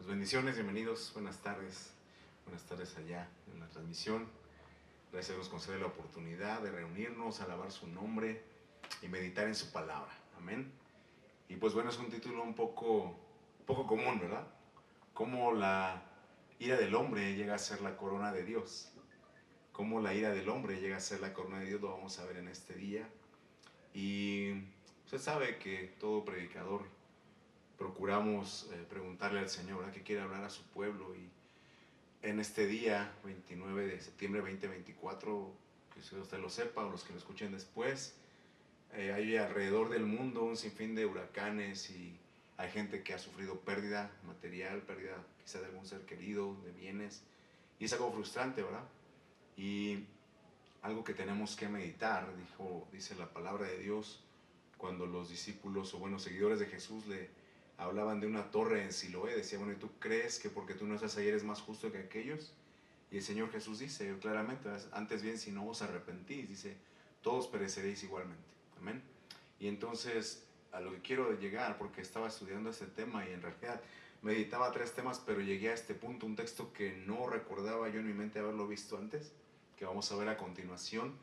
Bendiciones, bienvenidos, buenas tardes allá en la transmisión. Gracias a Dios nos concede la oportunidad de reunirnos, alabar su nombre y meditar en su palabra. Amén. Y pues bueno, es un título un poco común, ¿verdad? Cómo la ira del hombre llega a ser la corona de Dios. Cómo la ira del hombre llega a ser la corona de Dios, lo vamos a ver en este día. Y usted sabe que todo predicador procuramos preguntarle al Señor, ¿verdad?, que quiere hablar a su pueblo. Y en este día, 29 de septiembre 2024, que usted lo sepa o los que lo escuchen después, hay alrededor del mundo un sinfín de huracanes y hay gente que ha sufrido pérdida material, pérdida quizá de algún ser querido, de bienes, y es algo frustrante, ¿verdad? Y algo que tenemos que meditar, dice la palabra de Dios, cuando los discípulos o buenos seguidores de Jesús le hablaban de una torre en Siloé, decía, bueno, ¿y tú crees que porque tú no estás ahí eres más justo que aquellos? Y el Señor Jesús dice claramente, antes bien, si no os arrepentís, dice, todos pereceréis igualmente. Amén. Y entonces, a lo que quiero llegar, porque estaba estudiando este tema y en realidad meditaba tres temas, pero llegué a este punto, un texto que no recordaba yo en mi mente haberlo visto antes, que vamos a ver a continuación,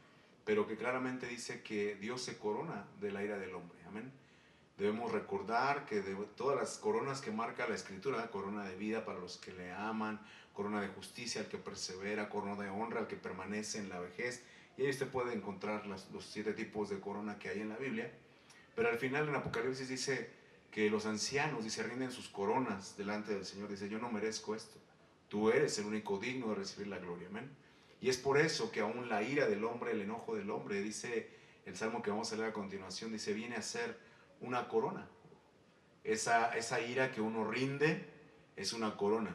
pero que claramente dice que Dios se corona de la ira del hombre. Amén. Debemos recordar que de todas las coronas que marca la Escritura, corona de vida para los que le aman, corona de justicia al que persevera, corona de honra al que permanece en la vejez, y ahí usted puede encontrar los 7 tipos de corona que hay en la Biblia. Pero al final en Apocalipsis dice que los ancianos, dice, rinden sus coronas delante del Señor, dice, yo no merezco esto, tú eres el único digno de recibir la gloria. Amén. Y es por eso que aún la ira del hombre, el enojo del hombre, dice el salmo que vamos a leer a continuación, dice, viene a ser una corona. Esa ira que uno rinde es una corona.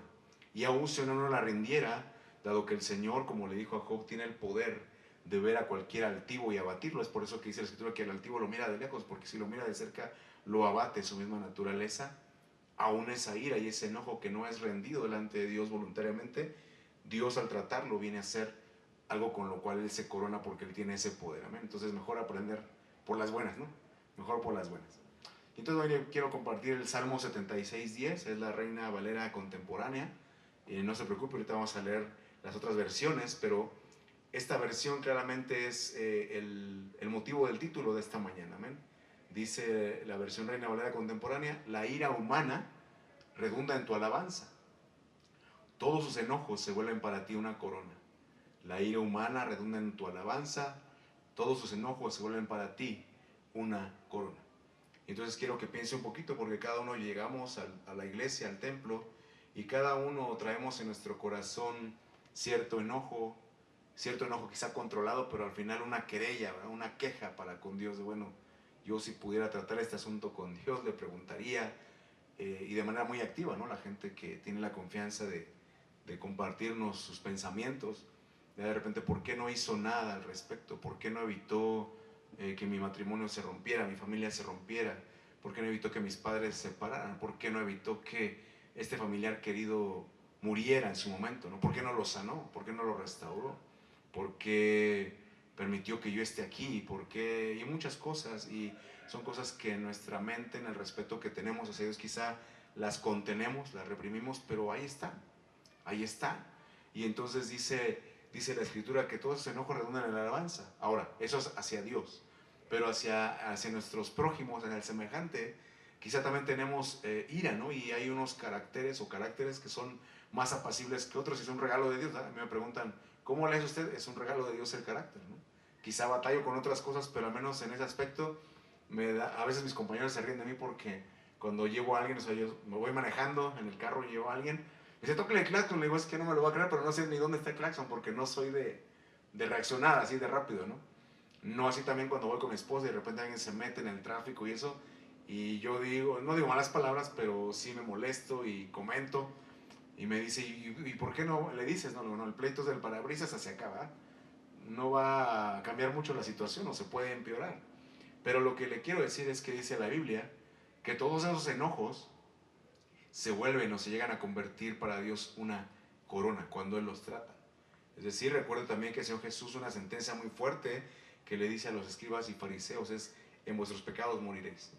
Y aún si uno no la rindiera, dado que el Señor, como le dijo a Job, tiene el poder de ver a cualquier altivo y abatirlo. Es por eso que dice la Escritura que el altivo lo mira de lejos, porque si lo mira de cerca lo abate su misma naturaleza. Aún esa ira y ese enojo que no es rendido delante de Dios voluntariamente, Dios al tratarlo viene a ser algo con lo cual Él se corona porque Él tiene ese poder. Amén. Entonces mejor aprender por las buenas, ¿no? Mejor por las buenas. Entonces hoy quiero compartir el Salmo 76:10, es la Reina Valera contemporánea. No se preocupe, ahorita vamos a leer las otras versiones, pero esta versión claramente es el motivo del título de esta mañana. Amén. Dice la versión Reina Valera contemporánea, la ira humana redunda en tu alabanza. Todos sus enojos se vuelven para ti una corona. La ira humana redunda en tu alabanza. Todos sus enojos se vuelven para ti una corona. Entonces quiero que piense un poquito, porque cada uno llegamos a la iglesia, al templo, y cada uno traemos en nuestro corazón cierto enojo quizá controlado, pero al final una querella, ¿verdad?, una queja para con Dios, de bueno, yo si pudiera tratar este asunto con Dios, le preguntaría, y de manera muy activa, ¿no? La gente que tiene la confianza de compartirnos sus pensamientos, de repente, ¿por qué no hizo nada al respecto? ¿Por qué no evitó que mi matrimonio se rompiera, mi familia se rompiera? ¿Por qué no evitó que mis padres se separaran? ¿Por qué no evitó que este familiar querido muriera en su momento, ¿no? ¿Por qué no lo sanó? ¿Por qué no lo restauró? ¿Por qué permitió que yo esté aquí? ¿Por qué? Y muchas cosas, y son cosas que en nuestra mente, en el respeto que tenemos hacia Dios, quizá las contenemos, las reprimimos, pero ahí están, ahí están. Y entonces dice la Escritura que todos esos enojos redundan en la alabanza. Ahora, eso es hacia Dios, pero hacia nuestros prójimos, hacia el semejante, quizá también tenemos ira, ¿no? Y hay unos caracteres que son más apacibles que otros, y es un regalo de Dios, ¿verdad? A mí me preguntan, ¿cómo le hace usted? Es un regalo de Dios el carácter, ¿no? Quizá batallo con otras cosas, pero al menos en ese aspecto a veces mis compañeros se ríen de mí porque cuando llevo a alguien, o sea, yo me voy manejando en el carro y llevo a alguien, y dice, tócale el claxon, le digo, es que no me lo va a creer, pero no sé ni dónde está el claxon, porque no soy de reaccionar así de rápido, ¿no? No así también cuando voy con mi esposa y de repente alguien se mete en el tráfico y eso, y yo no digo malas palabras, pero sí me molesto y comento, y me dice, ¿y por qué no le dices? No, el pleito es del parabrisas hacia acá, ¿verdad? No va a cambiar mucho la situación o se puede empeorar. Pero lo que le quiero decir es que dice la Biblia que todos esos enojos se vuelven o se llegan a convertir para Dios una corona cuando Él los trata. Es decir, recuerdo también que el Señor Jesús, una sentencia muy fuerte que le dice a los escribas y fariseos es, en vuestros pecados moriréis.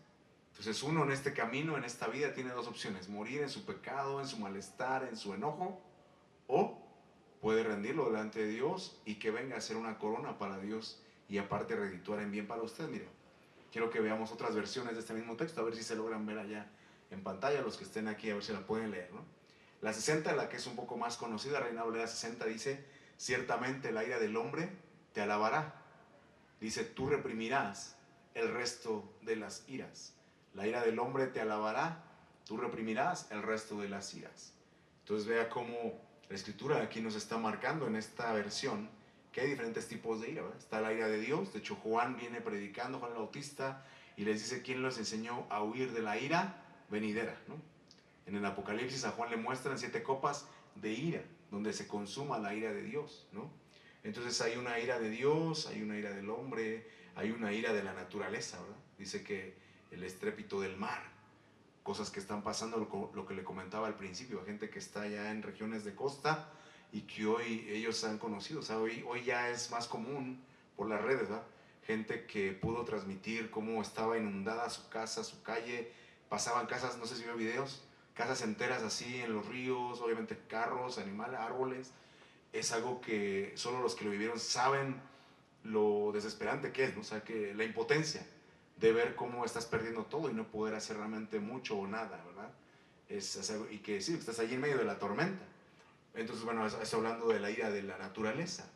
Entonces uno en este camino, en esta vida, tiene dos opciones: morir en su pecado, en su malestar, en su enojo, o puede rendirlo delante de Dios y que venga a ser una corona para Dios y aparte redituar en bien para usted. Mire, quiero que veamos otras versiones de este mismo texto, a ver si se logran ver allá en pantalla, los que estén aquí, a ver si la pueden leer, ¿no? La 60, la que es un poco más conocida, Reina Valera 60, dice: ciertamente la ira del hombre te alabará. Dice: tú reprimirás el resto de las iras. La ira del hombre te alabará, tú reprimirás el resto de las iras. Entonces vea cómo la escritura aquí nos está marcando en esta versión que hay diferentes tipos de ira, ¿verdad? Está la ira de Dios. De hecho, Juan viene predicando, Juan el Bautista, y les dice quién les enseñó a huir de la ira venidera, ¿no? En el Apocalipsis a Juan le muestran 7 copas de ira, donde se consuma la ira de Dios, ¿no? Entonces hay una ira de Dios, hay una ira del hombre, hay una ira de la naturaleza, ¿verdad? Dice que el estrépito del mar, cosas que están pasando, lo que le comentaba al principio, a gente que está ya en regiones de costa y que hoy ellos han conocido, o sea, hoy ya es más común por las redes, ¿verdad? Gente que pudo transmitir cómo estaba inundada su casa, su calle, pasaban casas, no sé si vio videos, casas enteras así en los ríos, obviamente carros, animales, árboles. Es algo que solo los que lo vivieron saben lo desesperante que es, ¿no? O sea, que la impotencia de ver cómo estás perdiendo todo y no poder hacer realmente mucho o nada, ¿verdad? Es algo, y que sí, estás allí en medio de la tormenta. Entonces, bueno, está hablando de la ira de la naturaleza.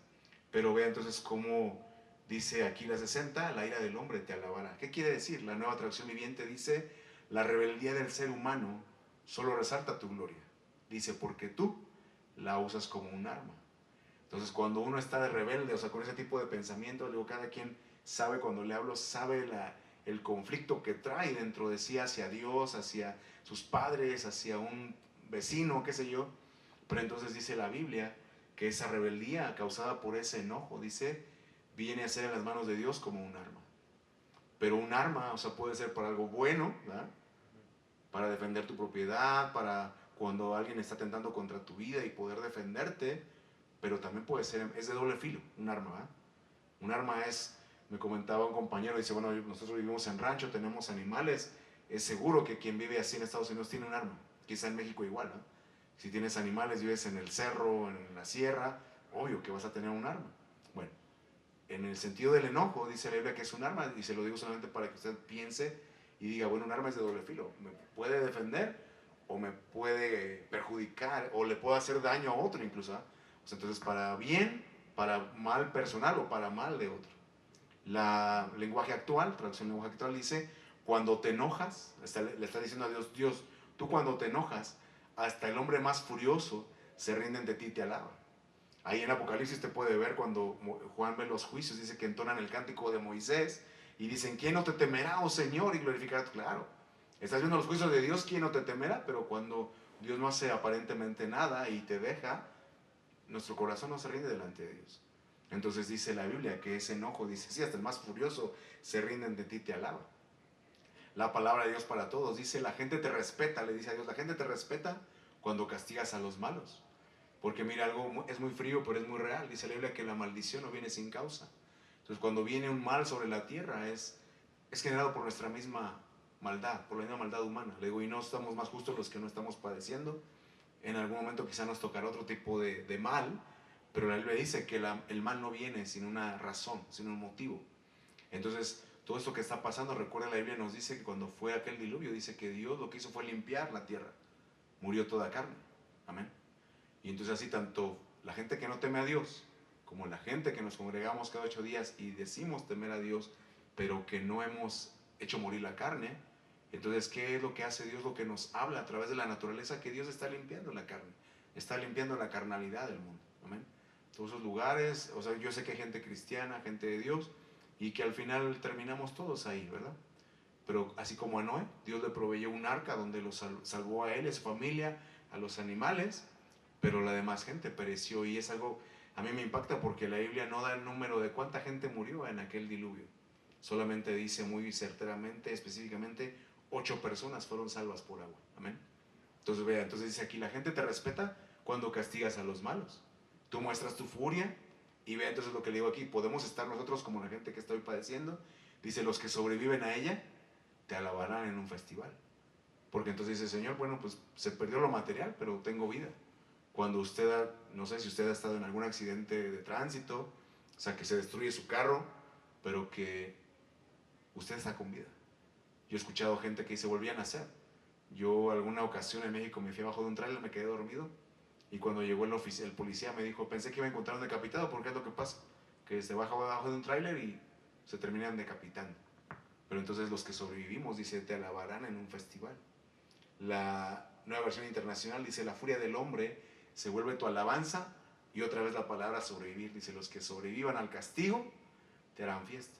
Pero vea entonces cómo dice aquí la 60, la ira del hombre te alabará. ¿Qué quiere decir? La Nueva Traducción Viviente dice: la rebeldía del ser humano solo resalta tu gloria. Dice: porque tú la usas como un arma. Entonces, cuando uno está de rebelde, o sea, con ese tipo de pensamiento, digo, cada quien sabe, cuando le hablo, sabe el conflicto que trae dentro de sí hacia Dios, hacia sus padres, hacia un vecino, qué sé yo. Pero entonces dice la Biblia que esa rebeldía causada por ese enojo, dice, viene a ser en las manos de Dios como un arma. Pero un arma, o sea, puede ser para algo bueno, ¿verdad? Para defender tu propiedad, para cuando alguien está tentando contra tu vida y poder defenderte, pero también puede ser, es de doble filo, un arma, ¿verdad? Un arma es, me comentaba un compañero, dice, bueno, nosotros vivimos en rancho, tenemos animales, es seguro que quien vive así en Estados Unidos tiene un arma, quizá en México igual, ¿no? Si tienes animales, vives en el cerro, en la sierra, obvio que vas a tener un arma. Bueno, en el sentido del enojo, dice la Biblia que es un arma, y se lo digo solamente para que usted piense y diga, bueno, un arma es de doble filo, me puede defender o me puede perjudicar o le puede hacer daño a otro incluso, ¿eh? O sea, entonces para bien, para mal personal o para mal de otro. La lenguaje actual, traducción lenguaje actual, dice: cuando te enojas, le está diciendo a Dios, Dios, tú cuando te enojas, hasta el hombre más furioso se rinde ante ti y te alaba. Ahí en Apocalipsis te puede ver cuando Juan ve los juicios, dice que entonan el cántico de Moisés y dicen, ¿quién no te temerá, oh Señor, y glorificará? Claro, estás viendo los juicios de Dios, ¿quién no te temerá? Pero cuando Dios no hace aparentemente nada y te deja, nuestro corazón no se rinde delante de Dios. Entonces dice la Biblia que ese enojo, dice, sí, hasta el más furioso se rinde ante ti y te alaba. La palabra de Dios para todos dice, la gente te respeta, le dice a Dios, la gente te respeta cuando castigas a los malos. Porque mira, algo es muy frío, pero es muy real. Dice la Biblia que la maldición no viene sin causa. Entonces, cuando viene un mal sobre la tierra, es generado por nuestra misma maldad, por la misma maldad humana. Le digo, y no estamos más justos los que no estamos padeciendo. En algún momento quizá nos tocará otro tipo de mal, pero la Biblia dice que el mal no viene sin una razón, sin un motivo. Entonces, todo esto que está pasando, recuerda, la Biblia nos dice que cuando fue aquel diluvio, dice que Dios lo que hizo fue limpiar la tierra. Murió toda carne. Amén. Y entonces así tanto la gente que no teme a Dios, como la gente que nos congregamos cada 8 días y decimos temer a Dios, pero que no hemos hecho morir la carne, entonces ¿qué es lo que hace Dios? Lo que nos habla a través de la naturaleza, que Dios está limpiando la carne, está limpiando la carnalidad del mundo. Amén. Todos esos lugares, o sea, yo sé que hay gente cristiana, gente de Dios, y que al final terminamos todos ahí, ¿verdad? Pero así como a Noé, Dios le proveyó un arca donde lo salvó a él, a su familia, a los animales, pero la demás gente pereció. Y es algo, a mí me impacta porque la Biblia no da el número de cuánta gente murió en aquel diluvio. Solamente dice muy certeramente, específicamente, 8 personas fueron salvas por agua. Amén. Entonces vea, entonces dice aquí, la gente te respeta cuando castigas a los malos. Tú muestras tu furia y vea entonces lo que le digo aquí, podemos estar nosotros como la gente que está hoy padeciendo. Dice, los que sobreviven a ella te alabarán en un festival. Porque entonces dice, Señor, bueno, pues se perdió lo material, pero tengo vida. Cuando usted, no sé si usted ha estado en algún accidente de tránsito, o sea, que se destruye su carro, pero que usted está con vida. Yo he escuchado gente que se volvían a nacer. Yo alguna ocasión en México me fui abajo de un tráiler, me quedé dormido, y cuando llegó el policía me dijo, pensé que iba a encontrar un decapitado, porque es lo que pasa, que se baja abajo de un tráiler y se terminan decapitando. Pero entonces los que sobrevivimos, dice, te alabarán en un festival. La Nueva Versión Internacional dice, la furia del hombre se vuelve tu alabanza, y otra vez la palabra sobrevivir, dice, los que sobrevivan al castigo te harán fiesta.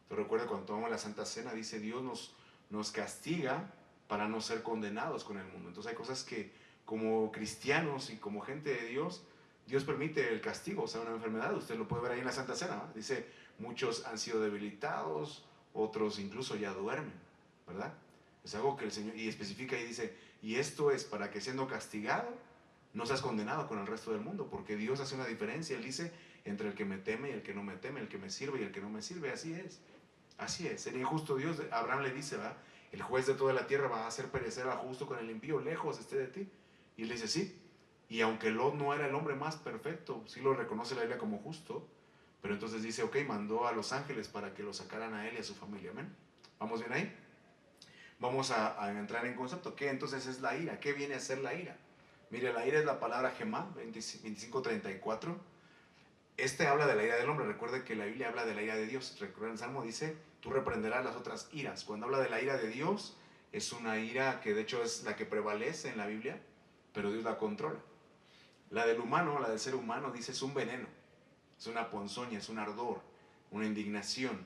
Te recuerdo cuando tomamos la Santa Cena, dice, Dios nos castiga para no ser condenados con el mundo. Entonces hay cosas que como cristianos y como gente de Dios, Dios permite el castigo, o sea, una enfermedad. Usted lo puede ver ahí en la Santa Cena, ¿verdad? Dice, muchos han sido debilitados, otros incluso ya duermen, ¿verdad? Es algo que el Señor, y especifica y dice, y esto es para que siendo castigado, no seas condenado con el resto del mundo, porque Dios hace una diferencia, Él dice, entre el que me teme y el que no me teme, el que me sirve y el que no me sirve, así es. Así es, sería injusto Dios. Abraham le dice, ¿verdad? El juez de toda la tierra va a hacer perecer al justo con el impío, lejos esté de ti. Y él dice, sí. Y aunque Lot no era el hombre más perfecto, sí lo reconoce la Biblia como justo, pero entonces dice, ok, mandó a los ángeles para que lo sacaran a él y a su familia. ¿Amén? ¿Vamos bien ahí? Vamos a entrar en concepto. ¿Qué entonces es la ira? ¿Qué viene a ser la ira? Mire, la ira es la palabra Gemá, 25:34. Este habla de la ira del hombre. Recuerde que la Biblia habla de la ira de Dios. Recuerda, el Salmo dice, tú reprenderás las otras iras. Cuando habla de la ira de Dios, es una ira que de hecho es la que prevalece en la Biblia, pero Dios la controla. La del humano, la del ser humano, dice, es un veneno, es una ponzoña, es un ardor, una indignación.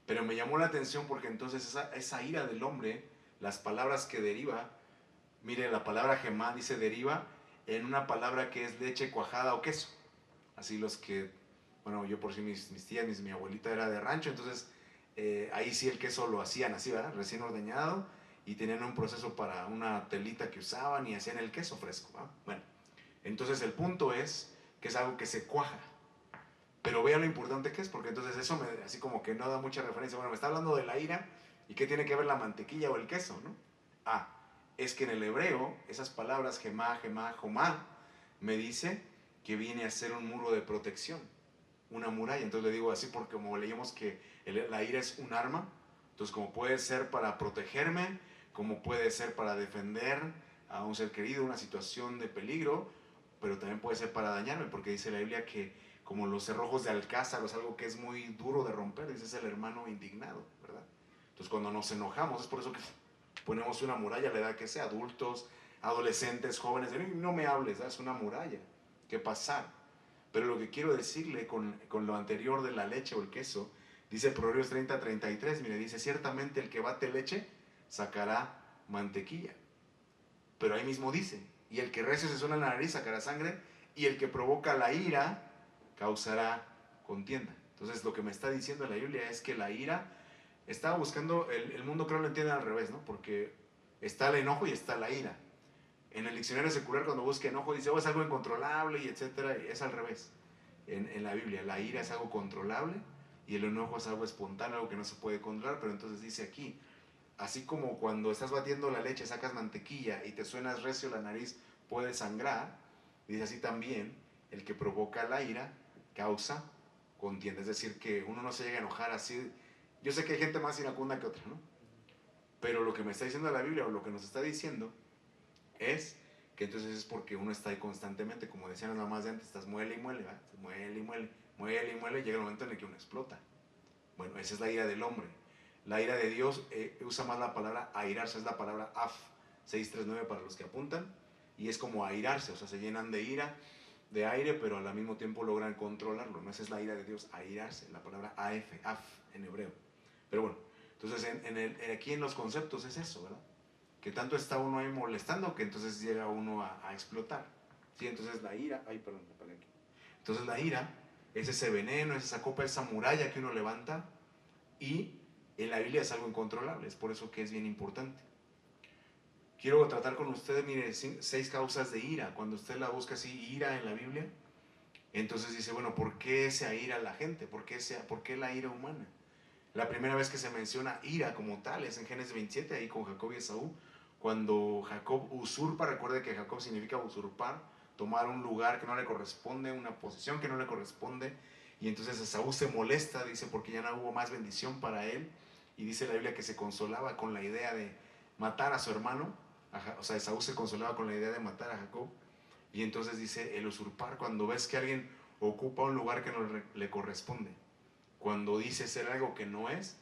Pero me llamó la atención porque entonces esa ira del hombre, las palabras que deriva, mire, la palabra gemá dice deriva en una palabra que es leche cuajada o queso. Así los que, bueno, yo por si mis tías, mi abuelita era de rancho, entonces ahí sí el queso lo hacían así, ¿verdad? Recién ordeñado, y tenían un proceso para una telita que usaban y hacían el queso fresco, ¿verdad? Bueno, entonces el punto es que es algo que se cuaja. Pero vea lo importante que es, porque entonces eso así como que no da mucha referencia. Bueno, me está hablando de la ira, ¿y qué tiene que ver la mantequilla o el queso, no? Ah, es que en el hebreo, esas palabras, gemá, gemá, jomá, me dice que viene a ser un muro de protección, una muralla. Entonces le digo así porque como leímos que la ira es un arma, entonces como puede ser para protegerme, como puede ser para defender a un ser querido, una situación de peligro, pero también puede ser para dañarme, porque dice la Biblia que como los cerrojos de alcázar, o es algo que es muy duro de romper, dice, es el hermano indignado, ¿verdad? Entonces cuando nos enojamos, es por eso que ponemos una muralla a la edad que sea, adultos, adolescentes, jóvenes, no me hables, es una muralla que pasar. Pero lo que quiero decirle con lo anterior de la leche o el queso, dice Proverbios 30:33, mire, dice, ciertamente el que bate leche sacará mantequilla. Pero ahí mismo dice, y el que recio se suena la nariz sacará sangre, y el que provoca la ira causará contienda. Entonces lo que me está diciendo la Biblia es que la ira, estaba buscando, el mundo creo lo entiende al revés, ¿no? Porque está el enojo y está la ira. En el diccionario secular cuando busca enojo dice, oh, es algo incontrolable y etcétera, y es al revés. En la Biblia la ira es algo controlable y el enojo es algo espontáneo, algo que no se puede controlar, pero entonces dice aquí, así como cuando estás batiendo la leche, sacas mantequilla y te suenas recio la nariz, puede sangrar, dice así también, el que provoca la ira causa contienda, es decir, que uno no se llega a enojar así. Yo sé que hay gente más iracunda que otra, ¿no? Pero lo que me está diciendo la Biblia o lo que nos está diciendo es que entonces es porque uno está ahí constantemente, como decían las mamás de antes, estás muele y muele, ¿verdad? Muele y muele, muele y muele, llega el momento en el que uno explota. Bueno, esa es la ira del hombre. La ira de Dios usa más la palabra airarse, es la palabra af, 639 para los que apuntan, y es como airarse, o sea, se llenan de ira, de aire, pero al mismo tiempo logran controlarlo, ¿no? Esa es la ira de Dios, airarse, la palabra af en hebreo. Pero bueno, entonces aquí en los conceptos es eso, ¿verdad? Que tanto está uno ahí molestando que entonces llega uno a explotar. ¿Sí? Entonces la ira, ay, perdón, me apagué aquí. Entonces la ira es ese veneno, es esa copa, esa muralla que uno levanta, y en la Biblia es algo incontrolable, es por eso que es bien importante. Quiero tratar con ustedes, mire, 6 causas de ira. Cuando usted la busca así, ira en la Biblia, entonces dice, bueno, ¿por qué se aira la gente? ¿Por qué la ira humana? La primera vez que se menciona ira como tal es en Génesis 27, ahí con Jacob y Esaú, cuando Jacob usurpa. Recuerde que Jacob significa usurpar, tomar un lugar que no le corresponde, una posición que no le corresponde, y entonces Esaú se molesta, dice, porque ya no hubo más bendición para él, y dice la Biblia que se consolaba con la idea de matar a su hermano. O sea, Esaú se consolaba con la idea de matar a Jacob, y entonces dice, el usurpar, cuando ves que alguien ocupa un lugar que no le corresponde, cuando dice ser algo que no es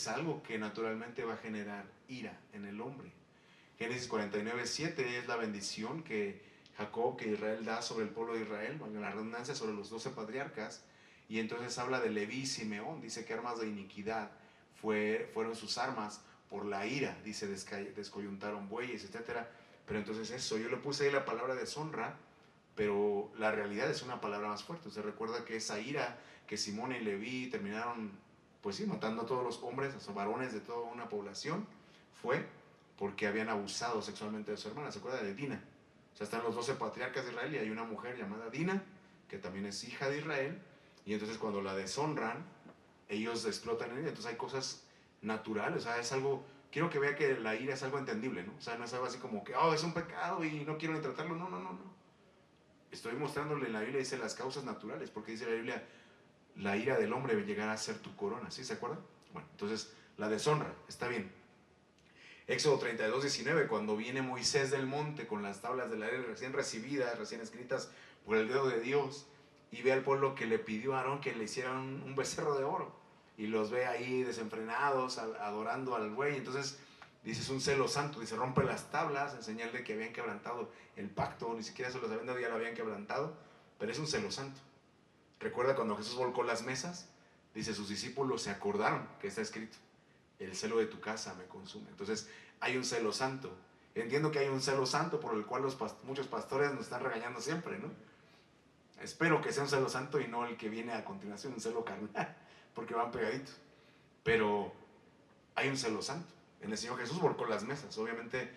algo que naturalmente va a generar ira en el hombre. Génesis 49:7 es la bendición que Jacob, que Israel da sobre el pueblo de Israel, en la redundancia, sobre los 12 patriarcas, y entonces habla de Leví y Simeón, dice que armas de iniquidad fueron sus armas por la ira, dice, descoyuntaron bueyes, etc. Pero entonces eso, yo le puse ahí la palabra deshonra, pero la realidad es una palabra más fuerte. Se recuerda que esa ira que Simón y Leví terminaron, pues sí, matando a todos los hombres, a los varones de toda una población, fue porque habían abusado sexualmente de su hermana. ¿Se acuerda de Dina? O sea, están los 12 patriarcas de Israel y hay una mujer llamada Dina, que también es hija de Israel, y entonces cuando la deshonran, ellos explotan en ella. Entonces hay cosas naturales, o sea, es algo, quiero que vea que la ira es algo entendible, ¿no? O sea, no es algo así como que, oh, es un pecado y no quiero ni tratarlo. No, no, no, no. Estoy mostrándole en la Biblia, dice las causas naturales, porque dice la Biblia, la ira del hombre llegará a ser tu corona, ¿sí se acuerdan? Bueno, entonces, la deshonra, está bien. Éxodo 32:19, cuando viene Moisés del monte con las tablas de la ley recién recibidas, recién escritas por el dedo de Dios, y ve al pueblo que le pidió a Aarón que le hicieran un becerro de oro, y los ve ahí desenfrenados, adorando al buey. Entonces dice, es un celo santo, dice, rompe las tablas en señal de que habían quebrantado el pacto, ni siquiera se los habían dado, ya lo habían quebrantado, pero es un celo santo. Recuerda cuando Jesús volcó las mesas, dice, sus discípulos se acordaron que está escrito, el celo de tu casa me consume. Entonces hay un celo santo. Entiendo que hay un celo santo por el cual muchos pastores nos están regañando siempre, ¿no? Espero que sea un celo santo y no el que viene a continuación, un celo carnal, porque van pegaditos. Pero hay un celo santo. En el Señor Jesús volcó las mesas. Obviamente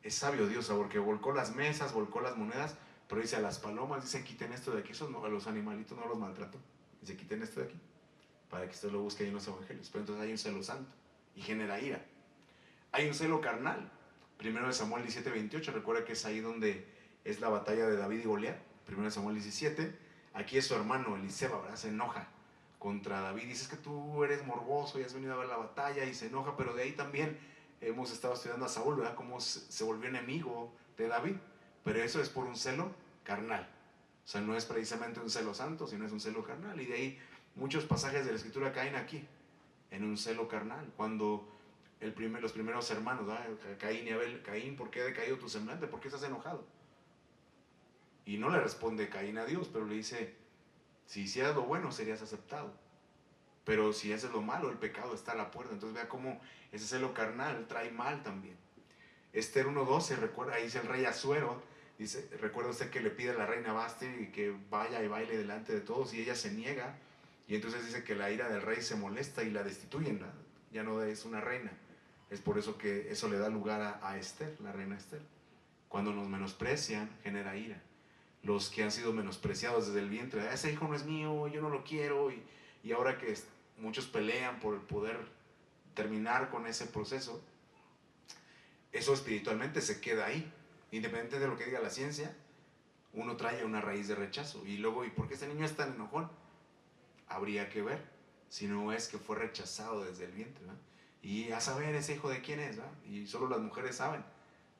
es sabio Dios, porque volcó las mesas, volcó las monedas, pero dice a las palomas, dice, quiten esto de aquí, esos no, a los animalitos no los maltrato. Dice, quiten esto de aquí, para que usted lo busque ahí en los evangelios. Pero entonces hay un celo santo y genera ira. Hay un celo carnal. Primero de Samuel 17:28, recuerda que es ahí donde es la batalla de David y Goliat. Primero de Samuel 17, aquí es su hermano Eliseba, ¿verdad? Se enoja contra David, dice, es que tú eres morboso y has venido a ver la batalla, y se enoja. Pero de ahí también hemos estado estudiando a Saúl, ¿verdad? Cómo se volvió enemigo de David, pero eso es por un celo carnal. O sea, no es precisamente un celo santo, sino es un celo carnal, y de ahí muchos pasajes de la escritura caen aquí, en un celo carnal. Cuando los primeros hermanos, ¿verdad? Caín y Abel, Caín, ¿por qué ha decaído tu semblante? ¿Por qué estás enojado? Y no le responde Caín a Dios, pero le dice, si hicieras lo bueno serías aceptado, pero si haces lo malo, el pecado está a la puerta. Entonces vea cómo ese celo carnal trae mal también. Esther 1:12, recuerda, ahí dice el rey Asuero, dice, recuerda usted que le pide a la reina Basti que vaya y baile delante de todos, y ella se niega, y entonces dice que la ira del rey se molesta y la destituyen, ¿no? Ya no es una reina. Es por eso que eso le da lugar a Esther, la reina Esther. Cuando nos menosprecian, genera ira. Los que han sido menospreciados desde el vientre, ese hijo no es mío, yo no lo quiero, y ahora que muchos pelean por el poder terminar con ese proceso, eso espiritualmente se queda ahí. Independiente de lo que diga la ciencia, uno trae una raíz de rechazo. Y luego, ¿y por qué este niño es tan enojón? Habría que ver, si no es que fue rechazado desde el vientre, ¿no? Y a saber ese hijo de quién es, ¿no? Y solo las mujeres saben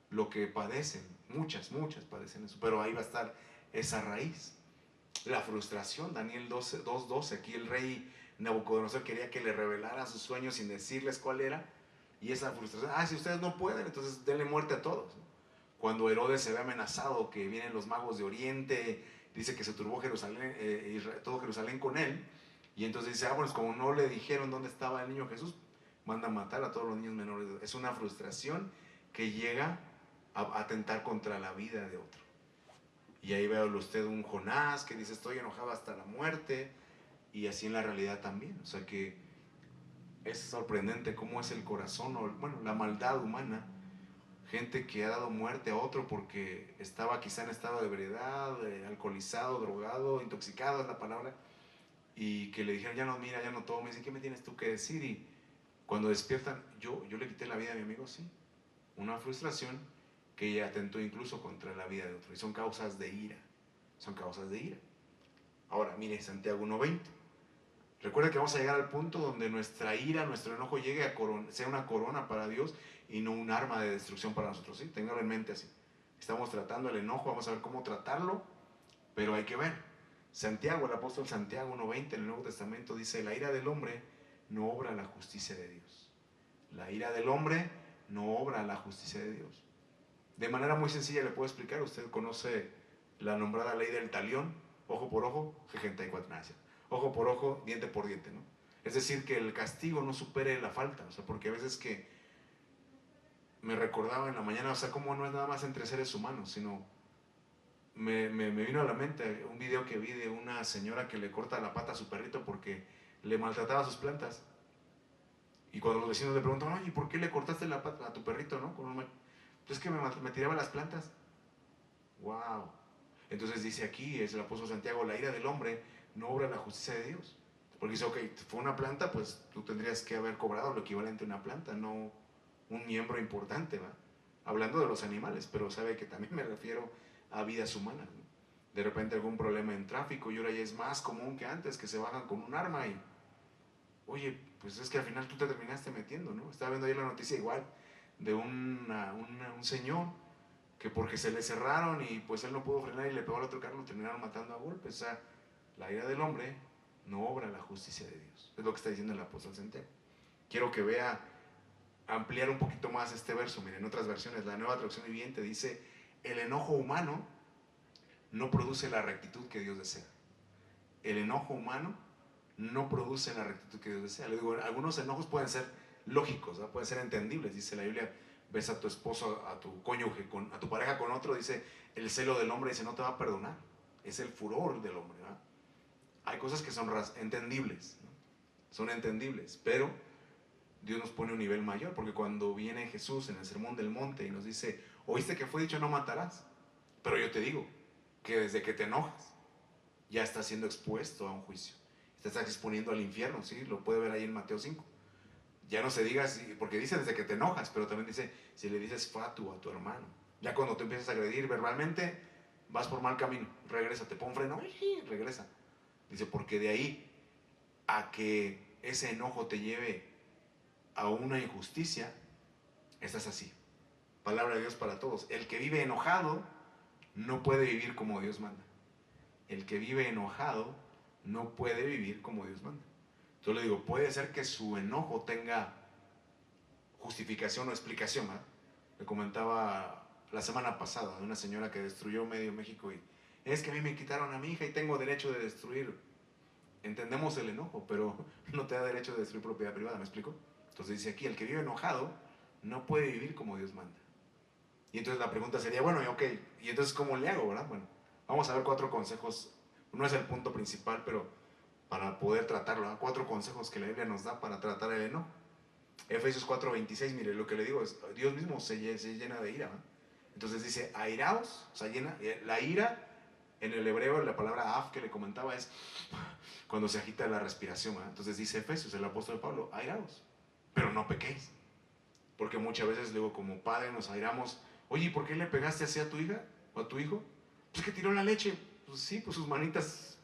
lo que padecen. Muchas padecen eso, pero ahí va a estar esa raíz. La frustración, Daniel 2:12, aquí el rey Nabucodonosor quería que le revelara sus sueños sin decirles cuál era, y esa frustración, si ustedes no pueden, entonces denle muerte a todos. Cuando Herodes se ve amenazado, que vienen los magos de Oriente, dice que se turbó Jerusalén, todo Jerusalén con él, y entonces dice, pues como no le dijeron dónde estaba el niño Jesús, manda a matar a todos los niños menores. Es una frustración que llega a atentar contra la vida de otro. Y ahí veo usted un Jonás que dice, estoy enojado hasta la muerte, y así en la realidad también. O sea que es sorprendente cómo es el corazón, o bueno, la maldad humana. Gente que ha dado muerte a otro porque estaba quizá en estado de ebriedad, alcoholizado, drogado, intoxicado es la palabra, y que le dijeron, ya no, mira, ya no tomes, ¿y qué me tienes tú que decir? Cuando despiertan, yo le quité la vida a mi amigo, sí. Una frustración que atentó incluso contra la vida de otro. Y son causas de ira. Son causas de ira. Ahora, mire Santiago 1:20. Recuerda que vamos a llegar al punto donde nuestra ira, nuestro enojo llegue a sea una corona para Dios y no un arma de destrucción para nosotros. ¿Sí? Téngalo en mente así. Estamos tratando el enojo, vamos a ver cómo tratarlo, pero hay que ver. Santiago, el apóstol Santiago 1:20 en el Nuevo Testamento dice: la ira del hombre no obra la justicia de Dios. La ira del hombre no obra la justicia de Dios. De manera muy sencilla le puedo explicar. Usted conoce la nombrada ley del talión: ojo por ojo, 64 naciones. Ojo por ojo, diente por diente, ¿no? Es decir, que el castigo no supere la falta. O sea, porque a veces que me recordaba en la mañana, o sea, como no es nada más entre seres humanos, sino me vino a la mente un video que vi de una señora que le corta la pata a su perrito porque le maltrataba sus plantas. Y cuando los vecinos le preguntan: oye, ¿por qué le cortaste la pata a tu perrito, no? Pues es que me tiraba las plantas. ¡Wow! Entonces dice aquí, es el apóstol Santiago: la ira del hombre no obra la justicia de Dios. Porque dice, ok, fue una planta, pues tú tendrías que haber cobrado lo equivalente a una planta, no un miembro importante, ¿va? Hablando de los animales, pero sabe que también me refiero a vidas humanas, ¿no? De repente algún problema en tráfico, y ahora ya es más común que antes, que se bajan con un arma y, oye, pues es que al final tú te terminaste metiendo, ¿no? Estaba viendo ayer la noticia igual de un señor que porque se le cerraron y pues él no pudo frenar y le pegó al otro carro, lo terminaron matando a golpes. O sea, la ira del hombre no obra la justicia de Dios. Es lo que está diciendo el apóstol Santiago. Quiero que vea, ampliar un poquito más este verso. Miren, en otras versiones, la Nueva Traducción Viviente dice: el enojo humano no produce la rectitud que Dios desea. El enojo humano no produce la rectitud que Dios desea. Le digo, algunos enojos pueden ser lógicos, ¿no? Pueden ser entendibles. Dice la Biblia: ves a tu esposo, a tu cónyuge, a tu pareja con otro, dice, el celo del hombre, dice, no te va a perdonar. Es el furor del hombre, ¿verdad? Hay cosas que son entendibles, ¿no? Son entendibles, pero Dios nos pone un nivel mayor, porque cuando viene Jesús en el Sermón del Monte y nos dice: oíste que fue dicho no matarás, pero yo te digo que desde que te enojas ya estás siendo expuesto a un juicio, te estás exponiendo al infierno, ¿sí? Lo puede ver ahí en Mateo 5. Ya no se diga así, porque dice desde que te enojas, pero también dice si le dices fatu a tu hermano. Ya cuando te empiezas a agredir verbalmente, vas por mal camino, regresa, te pon freno, regresa. Dice, porque de ahí a que ese enojo te lleve a una injusticia, estás así. Palabra de Dios para todos: el que vive enojado no puede vivir como Dios manda. El que vive enojado no puede vivir como Dios manda. Yo le digo, puede ser que su enojo tenga justificación o explicación, ¿verdad? Le comentaba la semana pasada de una señora que destruyó medio México y es que a mí me quitaron a mi hija y tengo derecho de destruir. Entendemos el enojo, pero no te da derecho de destruir propiedad privada, ¿me explico? Entonces dice aquí, el que vive enojado no puede vivir como Dios manda. Y entonces la pregunta sería, bueno, ok, ¿y entonces cómo le hago, verdad? Bueno, vamos a ver 4 consejos. No es el punto principal, pero para poder tratarlo, ¿verdad? 4 consejos que la Biblia nos da para tratar el enojo. Efesios 4:26, mire, lo que le digo es, Dios mismo se llena de ira, ¿verdad? Entonces dice, airaos, o sea, la ira, en el hebreo, la palabra af que le comentaba es cuando se agita la respiración, ¿verdad? Entonces dice Efesios, el apóstol Pablo, airaos, pero no pequéis. Porque muchas veces luego como padre nos airamos: oye, ¿y por qué le pegaste así a tu hija o a tu hijo? Pues que tiró la leche. Pues sí, pues sus manitas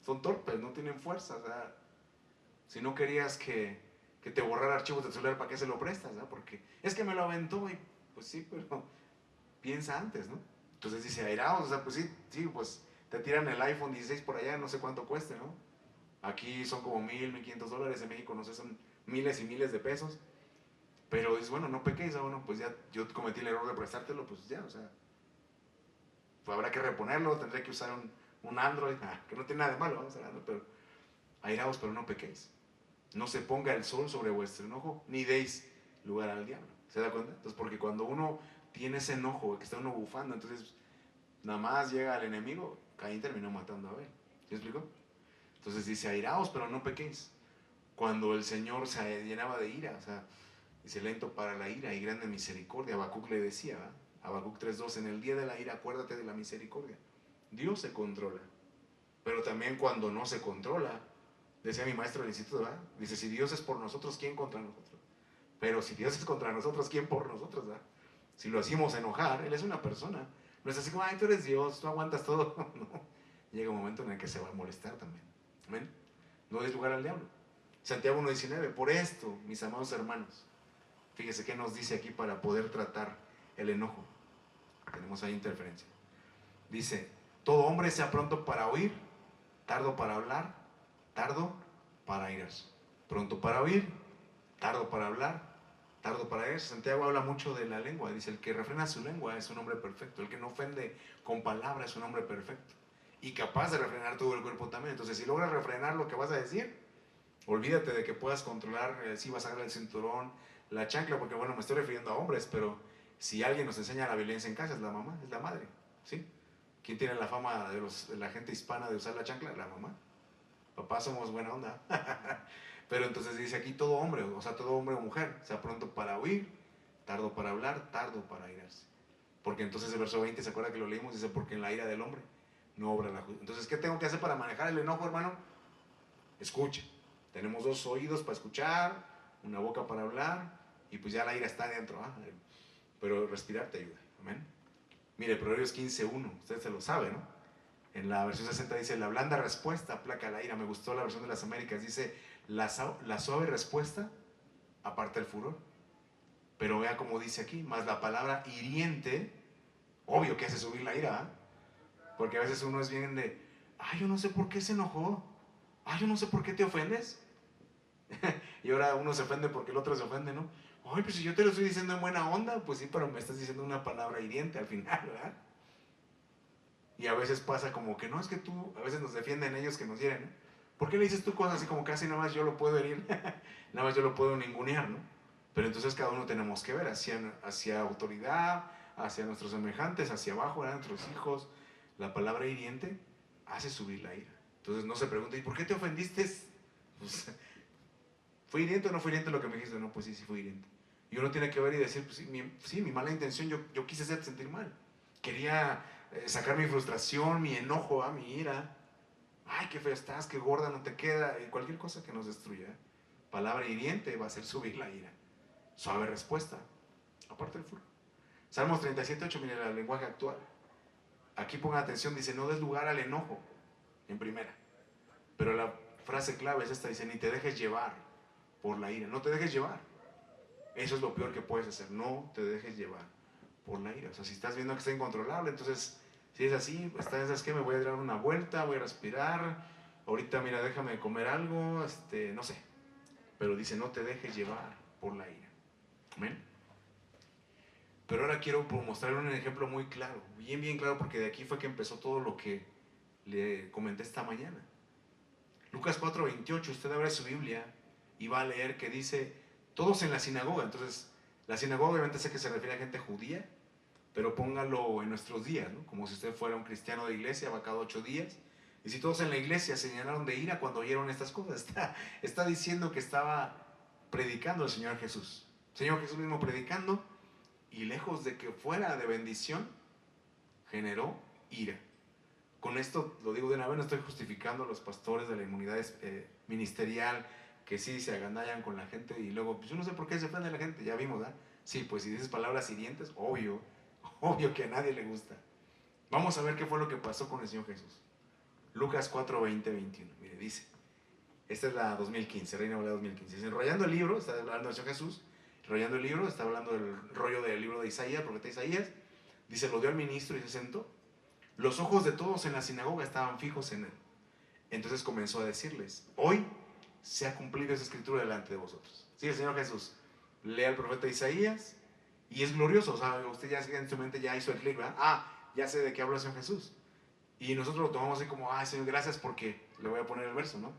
son torpes, no tienen fuerza. O sea, si no querías que te borrara archivos de celular, ¿para qué se lo prestas? ¿No? Porque es que me lo aventó y pues sí, pero piensa antes, ¿no? Entonces dice, airaos, o sea, pues sí, pues te tiran el iPhone 16 por allá, no sé cuánto cueste, ¿no? Aquí son como $1,000, $1,500, en México no sé, son miles y miles de pesos. Pero es bueno, no pequéis, bueno, pues ya yo cometí el error de prestártelo, pues ya, o sea, pues habrá que reponerlo, tendré que usar un Android, que no tiene nada de malo, vamos a hablar, pero airaos, pero no pequéis. No se ponga el sol sobre vuestro enojo, ni deis lugar al diablo. ¿Se da cuenta? Entonces, porque cuando uno tiene ese enojo, que está uno bufando, entonces nada más llega al enemigo, Caín terminó matando a Abel. ¿Sí explico? Entonces dice, airaos, pero no pequéis. Cuando el Señor se llenaba de ira, o sea, dice, lento para la ira y grande misericordia. Habacuc le decía, ¿verdad? Habacuc 3:2, en el día de la ira acuérdate de la misericordia. Dios se controla, pero también cuando no se controla, decía mi maestro del instituto, ¿verdad? Dice, si Dios es por nosotros, ¿quién contra nosotros? Pero si Dios es contra nosotros, ¿quién por nosotros? ¿Verdad? Si lo hacemos enojar, Él es una persona. No es así como, ay, tú eres Dios, tú aguantas todo. No. Llega un momento en el que se va a molestar también. Amén. No des lugar al diablo. Santiago 1:19, por esto, mis amados hermanos, fíjese qué nos dice aquí para poder tratar el enojo. Tenemos ahí interferencia. Dice, todo hombre sea pronto para oír, tardo para hablar, tardo para irse. Pronto para oír, tardo para hablar, tardo para irse. Santiago habla mucho de la lengua. Dice, el que refrena su lengua es un hombre perfecto. El que no ofende con palabras es un hombre perfecto. Y capaz de refrenar todo el cuerpo también. Entonces, si logras refrenar lo que vas a decir, olvídate de que puedas controlar si vas a agarrar el cinturón, la chancla, porque bueno, me estoy refiriendo a hombres, pero si alguien nos enseña la violencia en casa es la mamá, es la madre, ¿sí? ¿Quién tiene la fama de la gente hispana de usar la chancla? La mamá. Papá, somos buena onda. Pero entonces dice aquí todo hombre, o sea, todo hombre o mujer, sea pronto para oír, tardo para hablar, tardo para irarse. Porque entonces el verso 20, ¿se acuerda que lo leímos? Dice, porque en la ira del hombre no obra la justicia. Entonces, ¿qué tengo que hacer para manejar el enojo, hermano? Escuche. Tenemos 2 oídos para escuchar, una boca para hablar, y pues ya la ira está adentro, ¿eh? Pero respirar te ayuda, amén. Mire, Proverbios 15:1, usted se lo sabe, ¿no? En la versión 60 dice, la blanda respuesta aplaca la ira. Me gustó la versión de las Américas, dice, la suave respuesta aparta el furor. Pero vea como dice aquí, más la palabra hiriente, obvio que hace subir la ira, ¿eh? Porque a veces uno es bien de, ay, yo no sé por qué se enojó, ay, yo no sé por qué te ofendes. Y ahora uno se ofende porque el otro se ofende, ¿no? Ay, pues si yo te lo estoy diciendo en buena onda, pues sí, pero me estás diciendo una palabra hiriente al final, ¿verdad? Y a veces pasa como que no, es que tú, a veces nos defienden ellos que nos hieren, ¿no? ¿Por qué le dices tú cosas así como casi nada más yo lo puedo herir? Nada más yo lo puedo ningunear, ¿no? Pero entonces cada uno tenemos que ver hacia autoridad, hacia nuestros semejantes, hacia abajo, ¿verdad? Nuestros hijos. La palabra hiriente hace subir la ira. Entonces no se pregunta, ¿y por qué te ofendiste? Pues, ¿fue hiriente o no fue hiriente lo que me dijiste? No, pues sí, sí fue hiriente. Y uno tiene que ver y decir, pues sí, mi mala intención, yo quise hacerte sentir mal. Quería sacar mi frustración, mi enojo, mi ira. Ay, qué feo estás, qué gorda no te queda. Y cualquier cosa que nos destruya. Palabra hiriente va a hacer subir la ira. Suave respuesta. Aparte del furor. Salmos 37:8, miren el lenguaje actual. Aquí pongan atención, dice, no des lugar al enojo, en primera. Pero la frase clave es esta, dice, ni te dejes llevar por la ira. No te dejes llevar. Eso es lo peor que puedes hacer. No te dejes llevar por la ira. O sea, si estás viendo que está incontrolable, entonces, si es así, ¿sabes qué? Me voy a dar una vuelta, voy a respirar. Ahorita, mira, déjame comer algo, no sé. Pero dice, no te dejes llevar por la ira. Amén. Pero ahora quiero mostrarle un ejemplo muy claro, bien claro, porque de aquí fue que empezó todo lo que le comenté esta mañana. Lucas 4:28, usted abre su Biblia y va a leer que dice, todos en la sinagoga. Entonces, la sinagoga obviamente sé que se refiere a gente judía, pero póngalo en nuestros días, ¿no? Como si usted fuera un cristiano de iglesia, va cada 8 días. Y si todos en la iglesia se llenaron de ira cuando oyeron estas cosas, está diciendo que estaba predicando el Señor Jesús. El Señor Jesús mismo predicando, y lejos de que fuera de bendición, generó ira. Con esto lo digo de una vez, no estoy justificando a los pastores de la inmunidad ministerial que sí se agandallan con la gente y luego, pues yo no sé por qué se ofende a la gente, ya vimos, ¿verdad? Sí, pues si dices palabras hirientes, obvio que a nadie le gusta. Vamos a ver qué fue lo que pasó con el Señor Jesús. Lucas 4:20-21, mire, dice, esta es la 2015, Reina Valera 2015, dice, enrollando el libro, está hablando del Señor Jesús, enrollando el libro, está hablando del rollo del libro de Isaías, profeta Isaías, dice, lo dio al ministro y se sentó. Los ojos de todos en la sinagoga estaban fijos en él. Entonces comenzó a decirles, hoy se ha cumplido esa escritura delante de vosotros. Sí, el Señor Jesús lee al profeta Isaías y es glorioso. O sea, usted ya en su mente ya hizo el clic, ¿verdad? Ya sé de qué habla el Señor Jesús. Y nosotros lo tomamos así como, Señor, gracias porque, le voy a poner el verso, ¿no?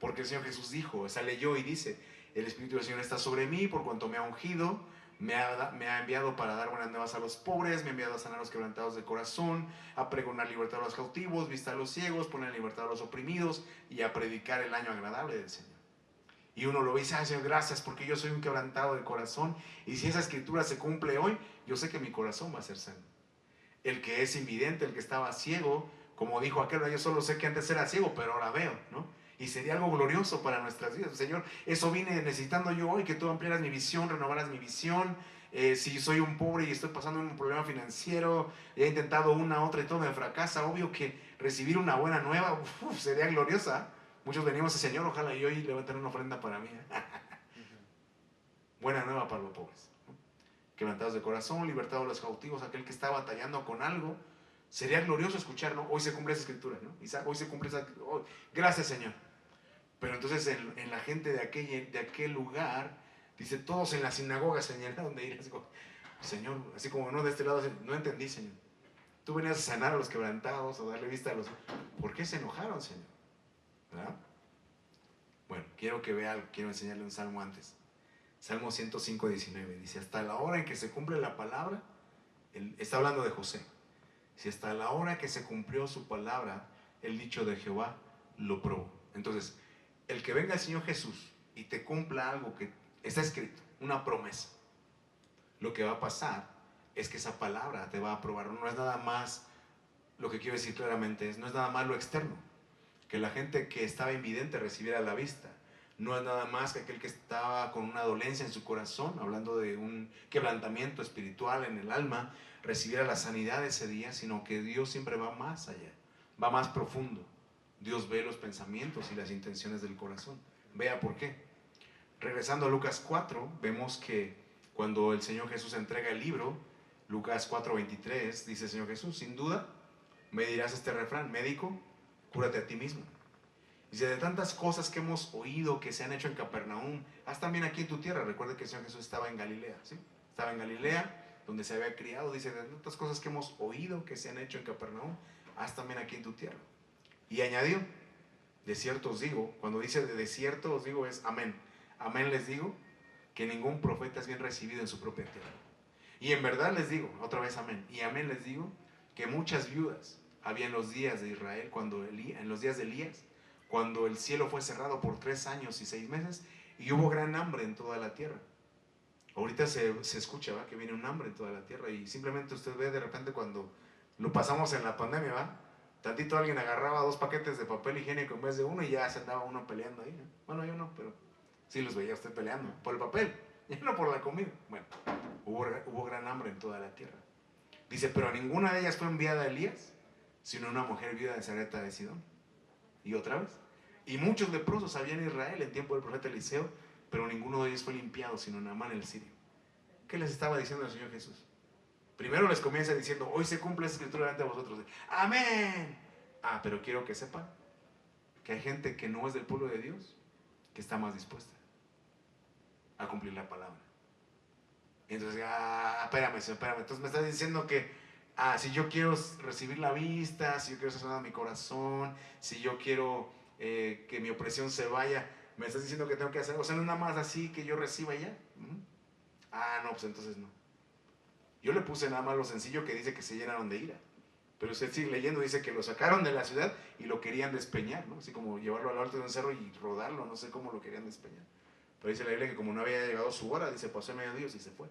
Porque el Señor Jesús dijo, o sea, leyó y dice, el Espíritu del Señor está sobre mí por cuanto me ha ungido, me ha enviado para dar buenas nuevas a los pobres, me ha enviado a sanar a los quebrantados de corazón, a pregonar libertad a los cautivos, vista a los ciegos, poner en libertad a los oprimidos y a predicar el año agradable del Señor. Y uno lo ve y dice, Señor, gracias porque yo soy un quebrantado de corazón y si esa escritura se cumple hoy, yo sé que mi corazón va a ser sano. El que es invidente, el que estaba ciego, como dijo aquel, yo solo sé que antes era ciego, pero ahora veo, ¿no? y sería algo glorioso para nuestras vidas. Señor, eso vine necesitando yo hoy, que tú ampliaras mi visión, renovaras mi visión. Si soy un pobre y estoy pasando un problema financiero, he intentado una, otra y todo me fracasa, obvio que recibir una buena nueva sería gloriosa. Muchos venimos a Señor, ojalá y hoy levanten una ofrenda para mí. Buena nueva para los pobres, ¿no? Quebrantados de corazón, libertados los cautivos, aquel que está batallando con algo. Sería glorioso escuchar, ¿no? Hoy se cumple esa escritura, ¿no? Hoy se cumple esa... Oh, gracias, Señor. Pero entonces en la gente de aquel lugar, dice, todos en la sinagoga señalaron de ir. Señor, así como no de este lado, no entendí, Señor. Tú venías a sanar a los quebrantados, a darle vista a los... ¿Por qué se enojaron, Señor? ¿Verdad? Bueno, quiero enseñarle un salmo antes. Salmo 105, 19. Dice, hasta la hora en que se cumple la palabra, está hablando de José. Si hasta la hora que se cumplió su palabra, el dicho de Jehová lo probó. Entonces, el que venga el Señor Jesús y te cumpla algo que está escrito, una promesa, lo que va a pasar es que esa palabra te va a aprobar. No es nada más, lo que quiero decir claramente no es nada más lo externo, que la gente que estaba invidente recibiera la vista. No es nada más que aquel que estaba con una dolencia en su corazón, hablando de un quebrantamiento espiritual en el alma, recibiera la sanidad ese día, sino que Dios siempre va más allá, va más profundo. Dios ve los pensamientos y las intenciones del corazón. Vea por qué. Regresando a Lucas 4, vemos que cuando el Señor Jesús entrega el libro, Lucas 4:23, dice el Señor Jesús, sin duda me dirás este refrán, médico, cúrate a ti mismo. Dice, de tantas cosas que hemos oído que se han hecho en Capernaum, haz también aquí en tu tierra. Recuerde que el Señor Jesús estaba en Galilea, ¿sí? Estaba en Galilea, donde se había criado. Dice, de tantas cosas que hemos oído que se han hecho en Capernaum, haz también aquí en tu tierra. Y añadió, de cierto os digo, cuando dice de cierto os digo es amén. Amén les digo, que ningún profeta es bien recibido en su propia tierra. Y en verdad les digo, otra vez amén, y amén les digo, que muchas viudas había en los días de Israel, en los días de Elías, cuando el cielo fue cerrado por 3 años y 6 meses, y hubo gran hambre en toda la tierra. Ahorita se escucha, ¿va? Que viene un hambre en toda la tierra, y simplemente usted ve de repente cuando lo pasamos en la pandemia, ¿va? Tantito alguien agarraba 2 paquetes de papel higiénico en vez de uno y ya se andaba uno peleando ahí, ¿no? Bueno, yo no, pero sí los veía usted peleando por el papel, ya no por la comida. Bueno, hubo gran hambre en toda la tierra. Dice, pero a ninguna de ellas fue enviada Elías, sino una mujer viuda de Sarepta de Sidón. Y otra vez. Y muchos leprosos había en Israel en tiempo del profeta Eliseo, pero ninguno de ellos fue limpiado, sino Naamán el sirio. ¿Qué les estaba diciendo el Señor Jesús? Primero les comienza diciendo, hoy se cumple esa escritura delante de vosotros. Amén. Ah, pero quiero que sepan que hay gente que no es del pueblo de Dios, que está más dispuesta a cumplir la palabra. Y entonces, espérame. Entonces me estás diciendo que, si yo quiero recibir la vista, si yo quiero sanar mi corazón, si yo quiero que mi opresión se vaya, me estás diciendo que tengo que hacer, o sea, no nada más así que yo reciba ya. No, pues entonces no. Yo le puse nada más lo sencillo que dice que se llenaron de ira. Pero usted sigue leyendo, dice que lo sacaron de la ciudad y lo querían despeñar, ¿no? Así como llevarlo al alto de un cerro y rodarlo, no sé cómo lo querían despeñar. Pero dice la Biblia que como no había llegado su hora, dice, pasó en medio de ellos y se fue.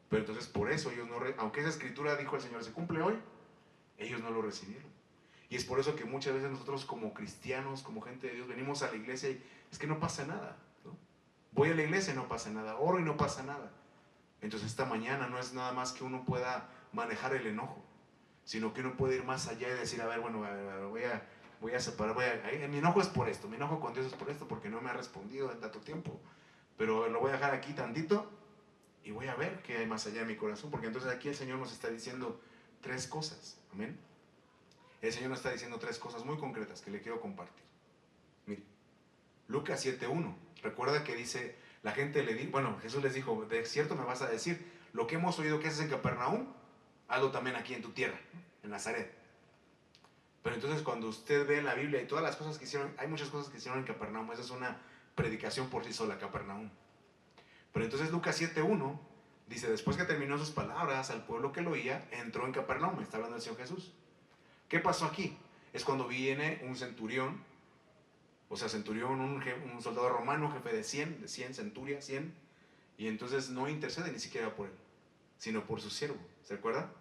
Pero entonces por eso ellos no, aunque esa escritura dijo el Señor, se cumple hoy, ellos no lo recibieron. Y es por eso que muchas veces nosotros como cristianos, como gente de Dios, venimos a la iglesia y es que no pasa nada, ¿no? Voy a la iglesia y no pasa nada, oro y no pasa nada. Entonces esta mañana no es nada más que uno pueda manejar el enojo, sino que uno puede ir más allá y decir, a ver, bueno, voy a separar, mi enojo es por esto, mi enojo con Dios es por esto, porque no me ha respondido en tanto tiempo, pero lo voy a dejar aquí tantito y voy a ver qué hay más allá de mi corazón, porque entonces aquí el Señor nos está diciendo 3 cosas, amén. El Señor nos está diciendo 3 cosas muy concretas que le quiero compartir. Mire, Lucas 7:1, recuerda que dice, la gente Jesús les dijo, de cierto me vas a decir, lo que hemos oído que haces en Capernaum, hazlo también aquí en tu tierra, en Nazaret. Pero entonces cuando usted ve en la Biblia y todas las cosas que hicieron, hay muchas cosas que hicieron en Capernaum, esa es una predicación por sí sola, Capernaum. Pero entonces Lucas 7:1 dice, después que terminó sus palabras al pueblo que lo oía, entró en Capernaum, está hablando el Señor Jesús. ¿Qué pasó aquí? Es cuando viene un centurión, un soldado romano, jefe de 100, centuria, 100, y entonces no intercede ni siquiera por él, sino por su siervo, ¿se acuerda?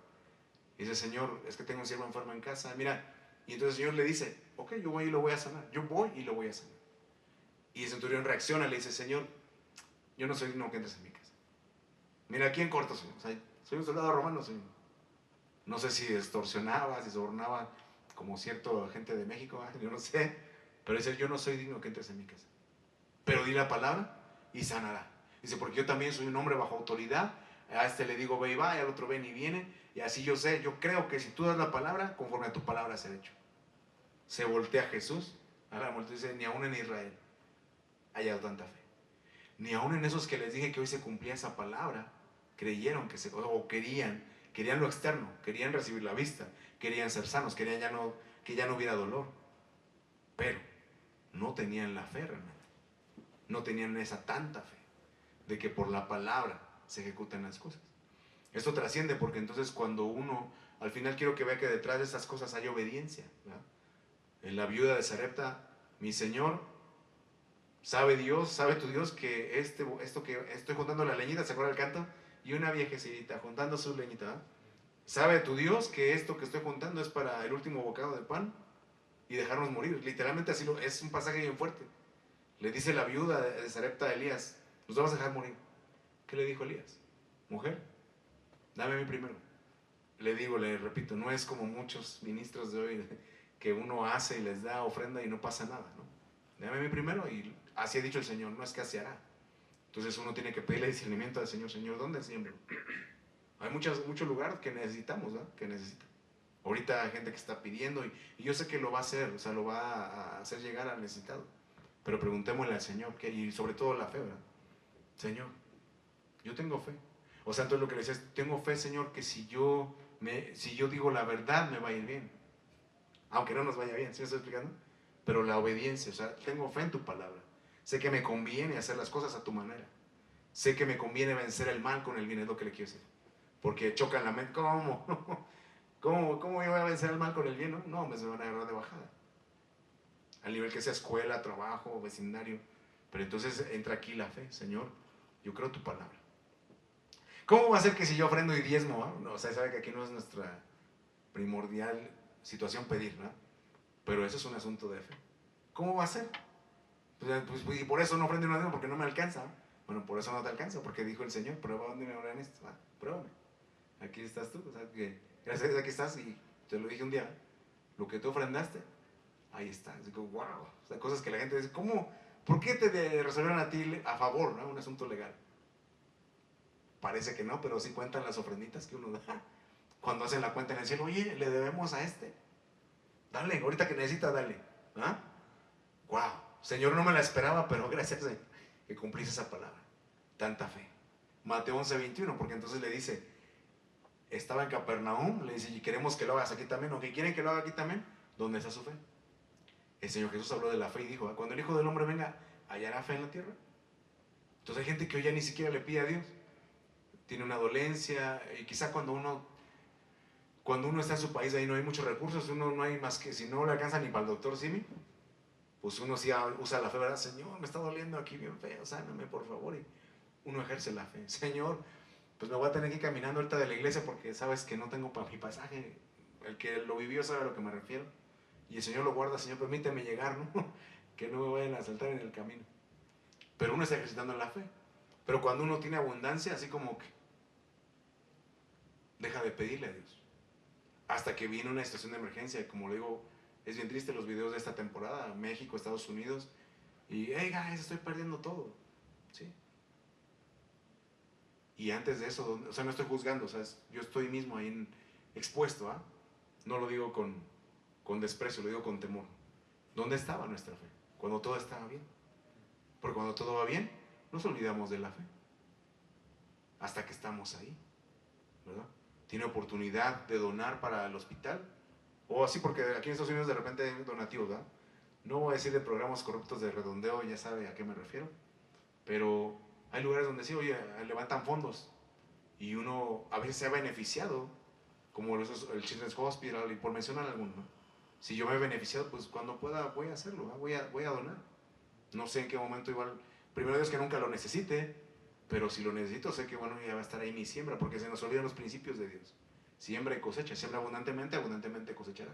Dice, Señor, es que tengo un siervo enfermo en casa, mira, Y entonces el Señor le dice, ok, yo voy y lo voy a sanar. Yo voy y lo voy a sanar. Y el centurión reacciona, le dice, Señor, yo no soy digno que entres en mi casa. Mira, ¿quién corto soy? O sea, soy un soldado romano, Señor. No sé si extorsionaba, si sobornaba como cierto gente de México, yo no sé. Pero dice, yo no soy digno que entres en mi casa. Pero di la palabra y sanará. Dice, porque yo también soy un hombre bajo autoridad. A este le digo ve y va, y al otro ven y viene. Y así yo sé, yo creo que si tú das la palabra, conforme a tu palabra será hecho. Se voltea Jesús a la muerte y dice, ni aún en Israel haya tanta fe. Ni aún en esos que les dije que hoy se cumplía esa palabra, creyeron que o querían lo externo, querían recibir la vista, querían ser sanos, querían que ya no hubiera dolor. Pero no tenían la fe realmente. No tenían esa tanta fe de que por la palabra se ejecutan las cosas. Esto trasciende porque entonces cuando uno, al final quiero que vea que detrás de esas cosas hay obediencia, ¿verdad? En la viuda de Sarepta, mi Señor, sabe Dios, sabe tu Dios que esto que estoy juntando la leñita, ¿se acuerda el canto? Y una viejecita juntando su leñita, ¿verdad? Sabe tu Dios que esto que estoy juntando es para el último bocado de pan y dejarnos morir. Literalmente así es un pasaje bien fuerte. Le dice la viuda de Sarepta a Elías, nos vamos a dejar morir. ¿Qué le dijo Elías? Mujer, dame a mí primero. Le repito, no es como muchos ministros de hoy que uno hace y les da ofrenda y no pasa nada, ¿no? Dame a mí primero y así ha dicho el Señor, no es que así hará. Entonces uno tiene que pedirle discernimiento al Señor. Señor, ¿dónde siembro? Hay mucho lugar que necesitamos, ¿verdad? Que necesita. Ahorita hay gente que está pidiendo y yo sé que lo va a hacer, o sea, lo va a hacer llegar al necesitado. Pero preguntémosle al Señor, y sobre todo la fe, ¿verdad? Señor, yo tengo fe. O sea, entonces lo que le decía es, tengo fe, Señor, que si yo digo la verdad, me va a ir bien. Aunque no nos vaya bien, ¿sí me estoy explicando? Pero la obediencia, o sea, tengo fe en tu palabra. Sé que me conviene hacer las cosas a tu manera. Sé que me conviene vencer el mal con el bien, es lo que le quiero decir. Porque chocan la mente, ¿cómo? ¿Cómo yo voy a vencer el mal con el bien? No, me se van a agarrar de bajada. Al nivel que sea escuela, trabajo, vecindario. Pero entonces entra aquí la fe, Señor, yo creo tu palabra. ¿Cómo va a ser que si yo ofrendo y diezmo? ¿No? O sea, sabe que aquí no es nuestra primordial situación pedir, ¿no? Pero eso es un asunto de fe. ¿Cómo va a ser? Pues, y por eso no ofrendo y no diezmo, porque no me alcanza. Bueno, por eso no te alcanza, porque dijo el Señor, prueba dónde me ahora en esto. Pruébame. Aquí estás tú, o sea, que gracias a Dios aquí estás y te lo dije un día, lo que tú ofrendaste, ahí está. Digo, wow. O sea, cosas que la gente dice, ¿cómo? ¿Por qué te resolvieron a ti a favor, ¿no? Un asunto legal. Parece que no, pero sí cuentan las ofrenditas que uno da. Cuando hacen la cuenta en el cielo, oye, le debemos a este. Dale, ahorita que necesita, dale. ¿Ah? Wow. Señor, no me la esperaba, pero gracias a que cumplís esa palabra. Tanta fe. Mateo 11:21, porque entonces le dice, estaba en Capernaum, le dice, y queremos que lo hagas aquí también, o que quieren que lo haga aquí también, ¿dónde está su fe? El Señor Jesús habló de la fe y dijo, cuando el Hijo del Hombre venga, ¿hallará fe en la tierra? Entonces hay gente que hoy ya ni siquiera le pide a Dios. Tiene una dolencia, y quizá cuando uno está en su país, ahí no hay muchos recursos, uno no hay más que, si no le alcanza ni para el doctor Simi, pues uno sí usa la fe, ¿verdad? Señor, me está doliendo aquí bien feo, sáname por favor. Y uno ejerce la fe. Señor, pues me voy a tener que ir caminando ahorita de la iglesia porque sabes que no tengo para mi pasaje. El que lo vivió sabe a lo que me refiero. Y el Señor lo guarda, Señor, permíteme llegar, ¿no? Que no me vayan a asaltar en el camino. Pero uno está ejercitando la fe. Pero cuando uno tiene abundancia, así como que deja de pedirle a Dios. Hasta que viene una situación de emergencia. Como le digo, es bien triste los videos de esta temporada, México, Estados Unidos. Y, hey guys, estoy perdiendo todo. ¿Sí? Y antes de eso, o sea, no estoy juzgando, o sea, yo estoy mismo ahí expuesto, ¿ah? No lo digo con desprecio, lo digo con temor. ¿Dónde estaba nuestra fe? Cuando todo estaba bien. Porque cuando todo va bien, nos olvidamos de la fe. Hasta que estamos ahí, ¿verdad? Tiene oportunidad de donar para el hospital. O así, porque aquí en Estados Unidos de repente hay donativos, ¿verdad? No voy a decir de programas corruptos de redondeo, ya sabe a qué me refiero. Pero hay lugares donde sí, oye, levantan fondos. Y uno a veces se ha beneficiado, como el Children's Hospital, y por mencionar alguno, ¿no? Si yo me he beneficiado, pues cuando pueda voy a hacerlo, ¿no? voy a donar. No sé en qué momento igual, primero Dios que nunca lo necesite, pero si lo necesito sé que bueno, ya va a estar ahí mi siembra, porque se nos olvidan los principios de Dios. Siembra y cosecha, siembra abundantemente, abundantemente cosechará.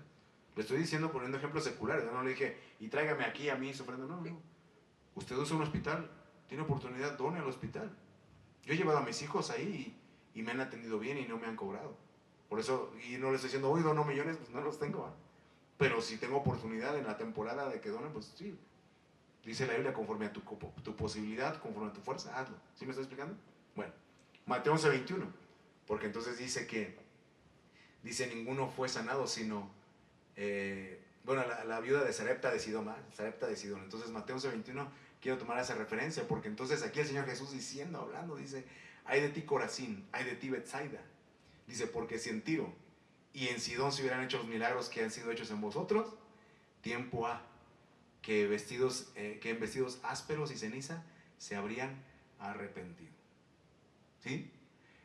Le estoy diciendo poniendo ejemplos seculares. Yo no le dije, y tráigame aquí a mí sufriendo. No, no. Usted usa un hospital, tiene oportunidad, done al hospital. Yo he llevado a mis hijos ahí y me han atendido bien y no me han cobrado. Por eso, y no les estoy diciendo, uy, dono millones, pues no los tengo. ¿Eh? Pero si tengo oportunidad en la temporada de que donen, pues sí. Dice la Biblia, conforme a tu posibilidad, conforme a tu fuerza, hazlo. ¿Sí me estoy explicando? Bueno, Mateo 11:21. Porque entonces dice, ninguno fue sanado, sino, bueno, la viuda de Sarepta de Sidón. Entonces, Mateo 11:21, quiero tomar esa referencia, porque entonces aquí el Señor Jesús diciendo, hablando, dice, ay de ti Corazín, ay de ti Betsaida. Dice, porque si en Tiro y en Sidón se hubieran hecho los milagros que han sido hechos en vosotros, tiempo ha que en vestidos ásperos y ceniza se habrían arrepentido. ¿Sí?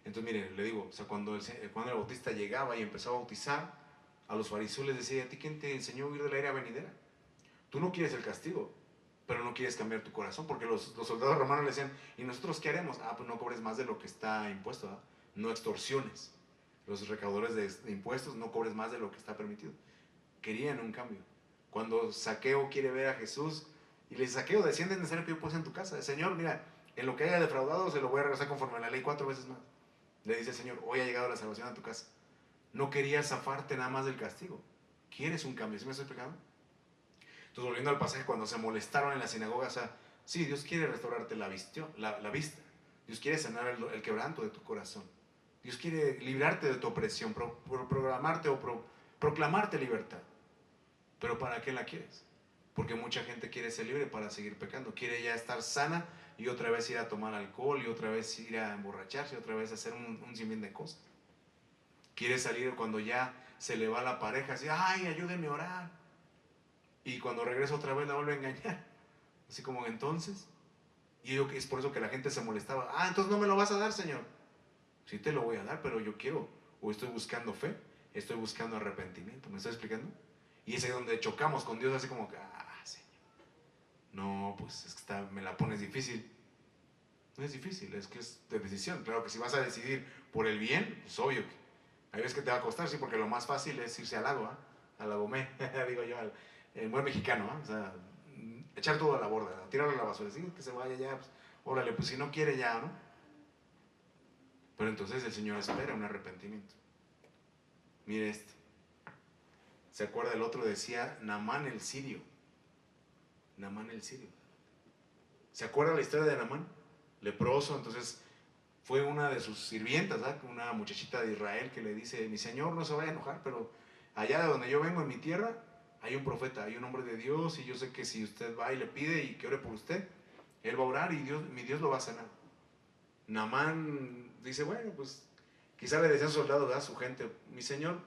Entonces, mire, le digo, o sea, cuando el Bautista llegaba y empezó a bautizar, a los fariseos les decía, ¿a ti quién te enseñó a huir de la era venidera? Tú no quieres el castigo, pero no quieres cambiar tu corazón, porque los soldados romanos le decían, ¿y nosotros qué haremos? Ah, pues no cobres más de lo que está impuesto, ¿eh? No extorsiones. Los recaudadores de impuestos, no cobres más de lo que está permitido. Querían un cambio. Cuando Zaqueo quiere ver a Jesús y le dice, Zaqueo, desciende, es necesario que yo pose en tu casa. Señor, mira, en lo que haya defraudado se lo voy a regresar conforme a la ley 4 veces más. Le dice el Señor, hoy ha llegado la salvación a tu casa. No querías zafarte nada más del castigo. ¿Quieres un cambio? ¿Sí me estoy explicando? Entonces, volviendo al pasaje, cuando se molestaron en la sinagoga, o sea, sí, Dios quiere restaurarte la vista. Dios quiere sanar el quebranto de tu corazón. Dios quiere librarte de tu opresión, programarte o proclamarte libertad. ¿Pero para qué la quieres? Porque mucha gente quiere ser libre para seguir pecando. Quiere ya estar sana y otra vez ir a tomar alcohol y otra vez ir a emborracharse y otra vez hacer un sinfín de cosas. Quiere salir cuando ya se le va la pareja, así, ay, ayúdenme a orar. Y cuando regresa otra vez la vuelve a engañar. Así como entonces. Y yo es por eso que la gente se molestaba. Ah, entonces no me lo vas a dar, Señor. Sí te lo voy a dar, pero yo quiero. O estoy buscando fe, estoy buscando arrepentimiento. ¿Me estoy explicando? Y es ahí donde chocamos con Dios, así como que, Señor, no, pues es que me la pones difícil. No es difícil, es que es de decisión. Claro que si vas a decidir por el bien, pues obvio que hay veces que te va a costar, sí, porque lo más fácil es irse al lago, ¿eh? Al lagomé, digo yo, el buen mexicano, ¿eh? O sea, echar todo a la borda, tirarlo a la basura, sí, que se vaya ya, pues, órale, pues si no quiere ya, ¿no? Pero entonces el Señor espera un arrepentimiento. Mire esto. ¿Se acuerda? El otro decía Naamán el sirio. Naamán el sirio. ¿Se acuerda la historia de Naamán? Leproso, entonces fue una de sus sirvientas, ¿verdad? Una muchachita de Israel que le dice, mi señor no se vaya a enojar, pero allá de donde yo vengo, en mi tierra, hay un profeta, hay un hombre de Dios y yo sé que si usted va y le pide y que ore por usted, él va a orar y mi Dios lo va a sanar. Naamán dice, bueno, pues quizá le decía a sus soldados, a su gente, mi señor,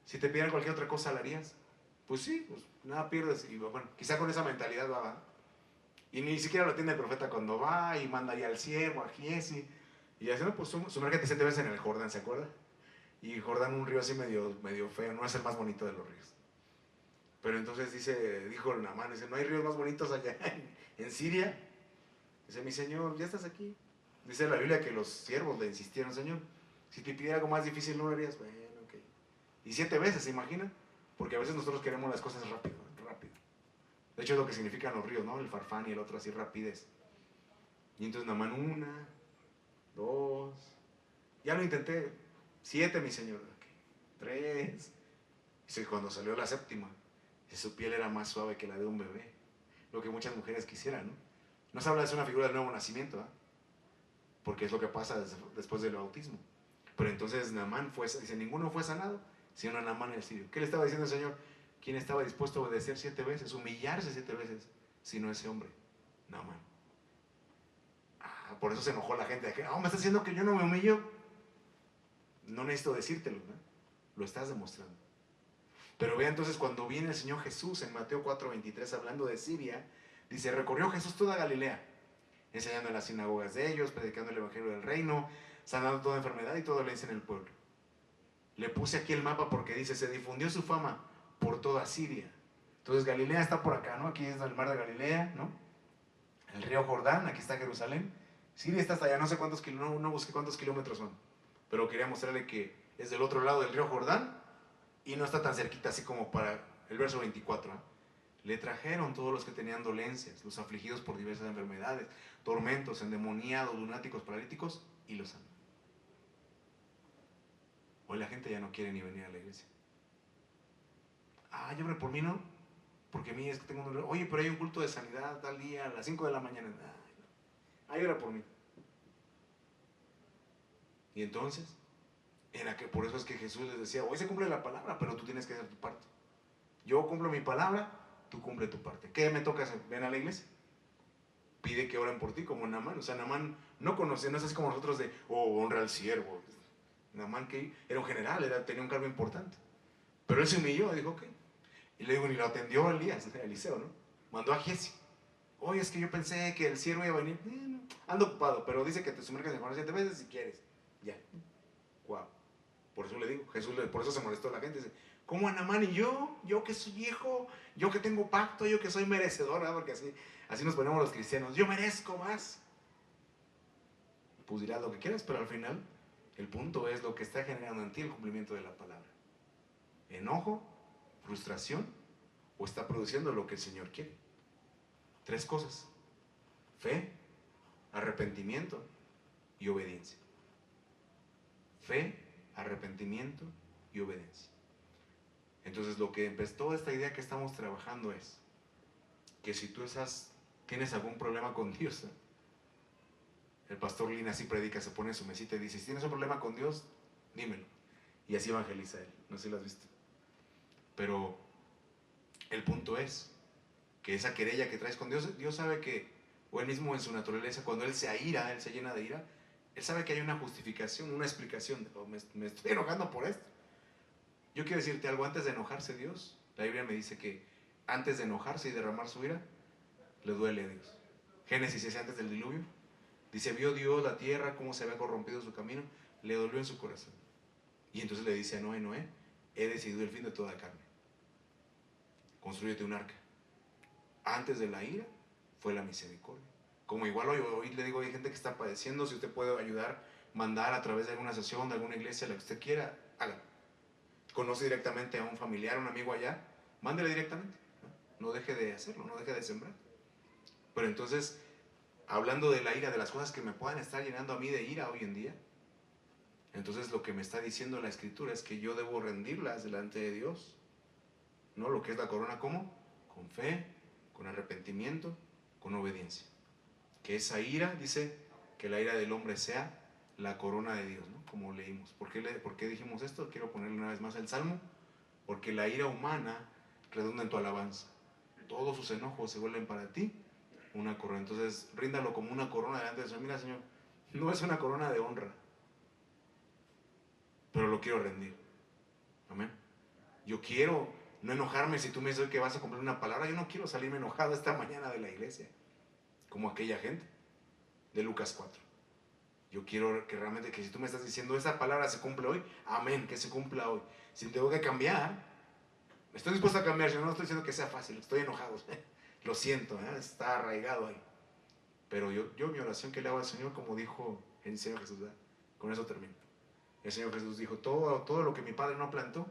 si te pidieran cualquier otra cosa, ¿la harías? Pues sí, pues nada pierdes. Y bueno, quizá con esa mentalidad va. Y ni siquiera lo atiende el profeta cuando va y manda ya al siervo, a Giesi. Y dice, no, pues sumérgete 7 veces en el Jordán, ¿se acuerda? Y Jordán, un río así medio feo, no es el más bonito de los ríos. Pero entonces dijo el Naamán, dice, ¿no hay ríos más bonitos allá en Siria? Dice, mi señor, ya estás aquí. Dice la Biblia que los siervos le insistieron, Señor, si te pidiera algo más difícil, ¿no lo harías? Bueno, ok. Y 7 veces, ¿se imagina? Porque a veces nosotros queremos las cosas rápido. De hecho es lo que significan los ríos, ¿no? El Farfán y el otro así, rapidez. Y entonces Naamán 1, 2, ya lo intenté, 7, mi señor, okay. 3. Dice, cuando salió la 7ª, su piel era más suave que la de un bebé. Lo que muchas mujeres quisieran, ¿no? No se habla de una figura del nuevo nacimiento, ¿eh? Porque es lo que pasa después del bautismo. Pero entonces Naamán dice, ninguno fue sanado, sino Naamán el sirio. ¿Qué le estaba diciendo el Señor? ¿Quién estaba dispuesto a obedecer 7 veces, humillarse 7 veces, sino ese hombre? Naamán. Por eso se enojó la gente. ¿Me estás diciendo que yo no me humillo? No necesito decírtelo, ¿no? Lo estás demostrando. Pero vea entonces cuando viene el Señor Jesús en Mateo 4:23 hablando de Siria, dice, recorrió Jesús toda Galilea, enseñando en las sinagogas de ellos, predicando el evangelio del reino, sanando toda enfermedad y toda dolencia en el pueblo. Le puse aquí el mapa porque dice, se difundió su fama por toda Siria. Entonces Galilea está por acá, ¿no? Aquí es el mar de Galilea, ¿no? El río Jordán, aquí está Jerusalén. Siria está hasta allá, no sé cuántos kilómetros, no busqué cuántos kilómetros son, pero quería mostrarle que es del otro lado del río Jordán y no está tan cerquita así como para el verso 24, ¿eh? Le trajeron todos los que tenían dolencias, los afligidos por diversas enfermedades, tormentos, endemoniados, lunáticos, paralíticos, y los sanó. Hoy la gente ya no quiere ni venir a la iglesia. Ah, llore por mí, ¿no? Porque a mí es que tengo un dolor. Oye, pero hay un culto de sanidad tal día a las 5 de la mañana. Ay, llora por mí. Y entonces, era que por eso es que Jesús les decía, hoy se cumple la palabra, pero tú tienes que hacer tu parte. Yo cumplo mi palabra, tú cumple tu parte. ¿Qué me toca hacer? Ven a la iglesia. Pide que oren por ti, como Naamán. O sea, Naamán no conocía, no es así como nosotros de, honra al siervo. Naamán que era un general, tenía un cargo importante. Pero él se humilló y dijo, ok. Y le digo, ni lo atendió Eliseo, ¿no? Mandó a Giezi. Oye, es que yo pensé que el siervo iba a venir. No, ando ocupado, pero dice que te sumergas en Juan 7 veces si quieres. Ya. Wow. Por eso le digo, Jesús, por eso se molestó la gente. Dice, ¿cómo a Naamán y yo que soy viejo, yo que tengo pacto, yo que soy merecedor? ¿No? Porque así nos ponemos los cristianos. Yo merezco más. Pues dirás lo que quieras, pero al final el punto es lo que está generando en ti el cumplimiento de la palabra. Enojo, frustración, o está produciendo lo que el Señor quiere. 3 cosas: fe, arrepentimiento y obediencia. Fe, arrepentimiento y obediencia. Entonces lo que empezó esta idea que estamos trabajando es que si tú tienes algún problema con Dios, el pastor Lina así predica, se pone en su mesita y dice, si tienes un problema con Dios, dímelo. Y así evangeliza él, no sé si lo has visto. Pero el punto es que esa querella que traes con Dios, Dios sabe que, o él mismo en su naturaleza, cuando él se aira, él se llena de ira, él sabe que hay una justificación, una explicación. Me estoy enojando por esto. Yo quiero decirte algo, antes de enojarse Dios, la Biblia me dice que antes de enojarse y derramar su ira, le duele a Dios. Génesis es antes del diluvio. Dice, vio Dios la tierra, cómo se había corrompido su camino, le dolió en su corazón. Y entonces le dice a Noé, he decidido el fin de toda carne. Constrúyete un arca. Antes de la ira fue la misericordia. Como igual hoy le digo, hay gente que está padeciendo, si usted puede ayudar, mandar a través de alguna sesión, de alguna iglesia, la que usted quiera, hágalo. Conoce directamente a un familiar, a un amigo allá, mándele directamente. No deje de hacerlo, no deje de sembrar. Pero entonces, hablando de la ira, de las cosas que me puedan estar llenando a mí de ira hoy en día, entonces lo que me está diciendo la Escritura es que yo debo rendirlas delante de Dios. ¿No? Lo que es la corona, ¿cómo? Con fe, con arrepentimiento, con obediencia. Que esa ira, dice, que la ira del hombre sea la corona de Dios, ¿no? Como leímos. ¿Por qué dijimos esto? Quiero ponerle una vez más el Salmo. Porque la ira humana redunda en tu alabanza. Todos sus enojos se vuelven para ti una corona. Entonces, ríndalo como una corona delante del Señor. Mira, Señor, no es una corona de honra, pero lo quiero rendir. Amén. Yo quiero no enojarme si tú me dices que vas a cumplir una palabra. Yo no quiero salirme enojado esta mañana de la iglesia, como aquella gente de Lucas 4. Yo quiero que realmente, que si tú me estás diciendo esa palabra se cumple hoy, amén, que se cumpla hoy. Si tengo que cambiar, estoy dispuesto a cambiar. Yo no estoy diciendo que sea fácil, estoy enojado. Lo siento, está arraigado ahí. Pero yo mi oración que le hago al Señor, como dijo el Señor Jesús, ¿verdad? Con eso termino. El Señor Jesús dijo, todo lo que mi Padre no plantó,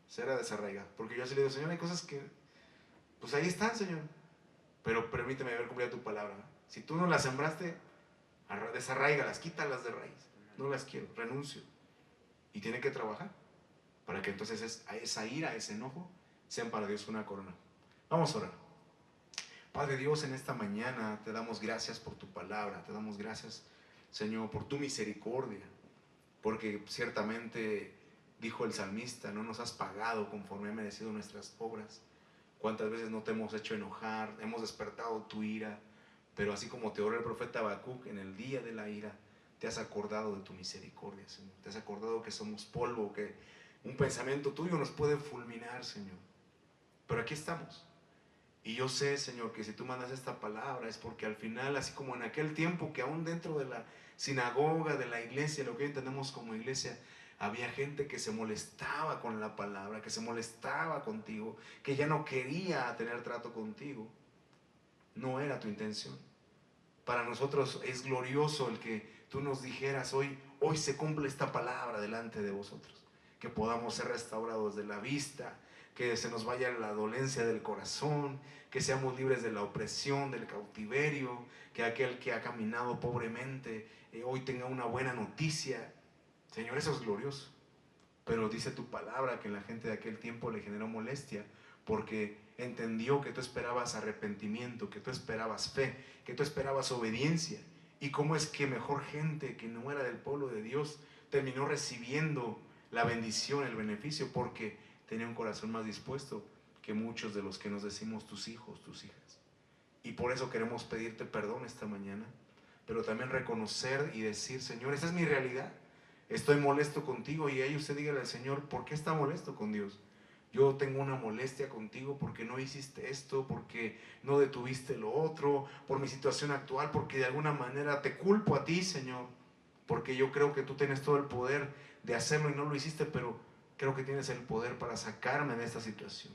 será desarraigado. Porque yo así le digo, Señor, hay cosas que, pues ahí están, Señor. Pero permíteme haber cumplido tu palabra. Si tú no las sembraste, desarraigalas, quítalas de raíz. No las quiero, renuncio. Y tiene que trabajar para que entonces esa ira, ese enojo, sean para Dios una corona. Vamos a orar. Padre Dios, en esta mañana te damos gracias por tu palabra. Te damos gracias, Señor, por tu misericordia. Porque ciertamente, dijo el salmista, no nos has pagado conforme han merecido nuestras obras. ¿Cuántas veces no te hemos hecho enojar? Hemos despertado tu ira. Pero así como te oró el profeta Habacuc en el día de la ira, te has acordado de tu misericordia, Señor. Te has acordado que somos polvo, que un pensamiento tuyo nos puede fulminar, Señor. Pero aquí estamos. Y yo sé, Señor, que si tú mandas esta palabra es porque al final, así como en aquel tiempo que aún dentro de la sinagoga, de la iglesia, lo que hoy entendemos como iglesia, había gente que se molestaba con la palabra, que se molestaba contigo, que ya no quería tener trato contigo. No era tu intención. Para nosotros es glorioso el que tú nos dijeras hoy se cumple esta palabra delante de vosotros. Que podamos ser restaurados de la vista, que se nos vaya la dolencia del corazón, que seamos libres de la opresión, del cautiverio, que aquel que ha caminado pobremente hoy tenga una buena noticia. Señor, eso es glorioso. Pero dice tu palabra que la gente de aquel tiempo le generó molestia porque entendió que tú esperabas arrepentimiento, que tú esperabas fe, que tú esperabas obediencia. Y cómo es que mejor gente que no era del pueblo de Dios terminó recibiendo la bendición, el beneficio, porque tenía un corazón más dispuesto que muchos de los que nos decimos tus hijos, tus hijas. Y por eso queremos pedirte perdón esta mañana, pero también reconocer y decir, Señor, esa es mi realidad. Estoy molesto contigo, y ahí usted dígale al Señor, ¿por qué está molesto con Dios? Yo tengo una molestia contigo porque no hiciste esto, porque no detuviste lo otro, por mi situación actual, porque de alguna manera te culpo a ti, Señor, porque yo creo que tú tienes todo el poder de hacerlo y no lo hiciste, pero creo que tienes el poder para sacarme de esta situación.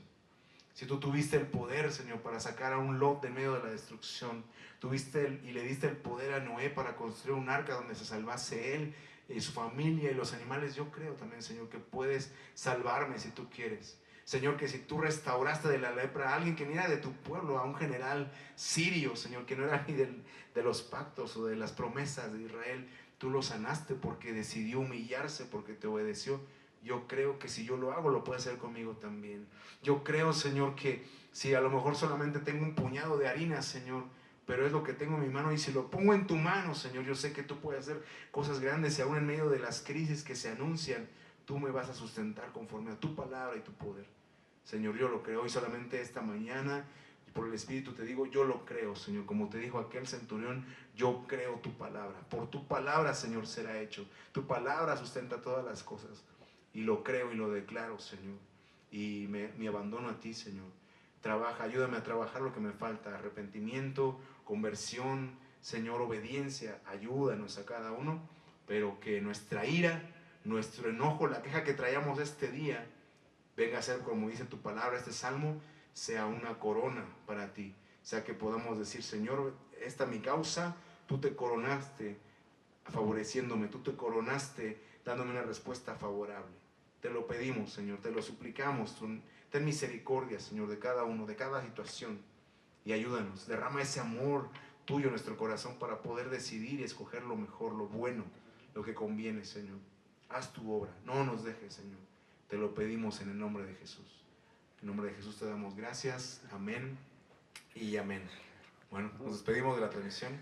Si tú tuviste el poder, Señor, para sacar a un Lot de medio de la destrucción, y le diste el poder a Noé para construir un arca donde se salvase él y su familia y los animales, yo creo también, Señor, que puedes salvarme si tú quieres. Señor, que si tú restauraste de la lepra a alguien que ni era de tu pueblo, a un general sirio, Señor, que no era ni de los pactos o de las promesas de Israel, tú lo sanaste porque decidió humillarse, porque te obedeció. Yo creo que si yo lo hago, lo puedes hacer conmigo también. Yo creo, Señor, que si a lo mejor solamente tengo un puñado de harina, Señor, pero es lo que tengo en mi mano, y si lo pongo en tu mano, Señor, yo sé que tú puedes hacer cosas grandes, y aún en medio de las crisis que se anuncian, tú me vas a sustentar conforme a tu palabra y tu poder. Señor, yo lo creo, y solamente esta mañana, por el Espíritu te digo, yo lo creo, Señor. Como te dijo aquel centurión, yo creo tu palabra. Por tu palabra, Señor, será hecho. Tu palabra sustenta todas las cosas. Y lo creo y lo declaro, Señor. Y me abandono a ti, Señor. Trabaja, ayúdame a trabajar lo que me falta. Arrepentimiento, conversión, Señor, obediencia. Ayúdanos a cada uno. Pero que nuestra ira, nuestro enojo, la queja que traíamos este día, venga a ser, como dice tu palabra, este salmo, sea una corona para ti. O sea, que podamos decir, Señor, esta mi causa, tú te coronaste favoreciéndome, tú te coronaste dándome una respuesta favorable. Te lo pedimos, Señor, te lo suplicamos. Ten misericordia, Señor, de cada uno, de cada situación, y ayúdanos. Derrama ese amor tuyo en nuestro corazón para poder decidir y escoger lo mejor, lo bueno, lo que conviene, Señor. Haz tu obra, no nos dejes, Señor. Te lo pedimos en el nombre de Jesús. En nombre de Jesús te damos gracias. Amén y amén. Bueno, nos despedimos de la transmisión.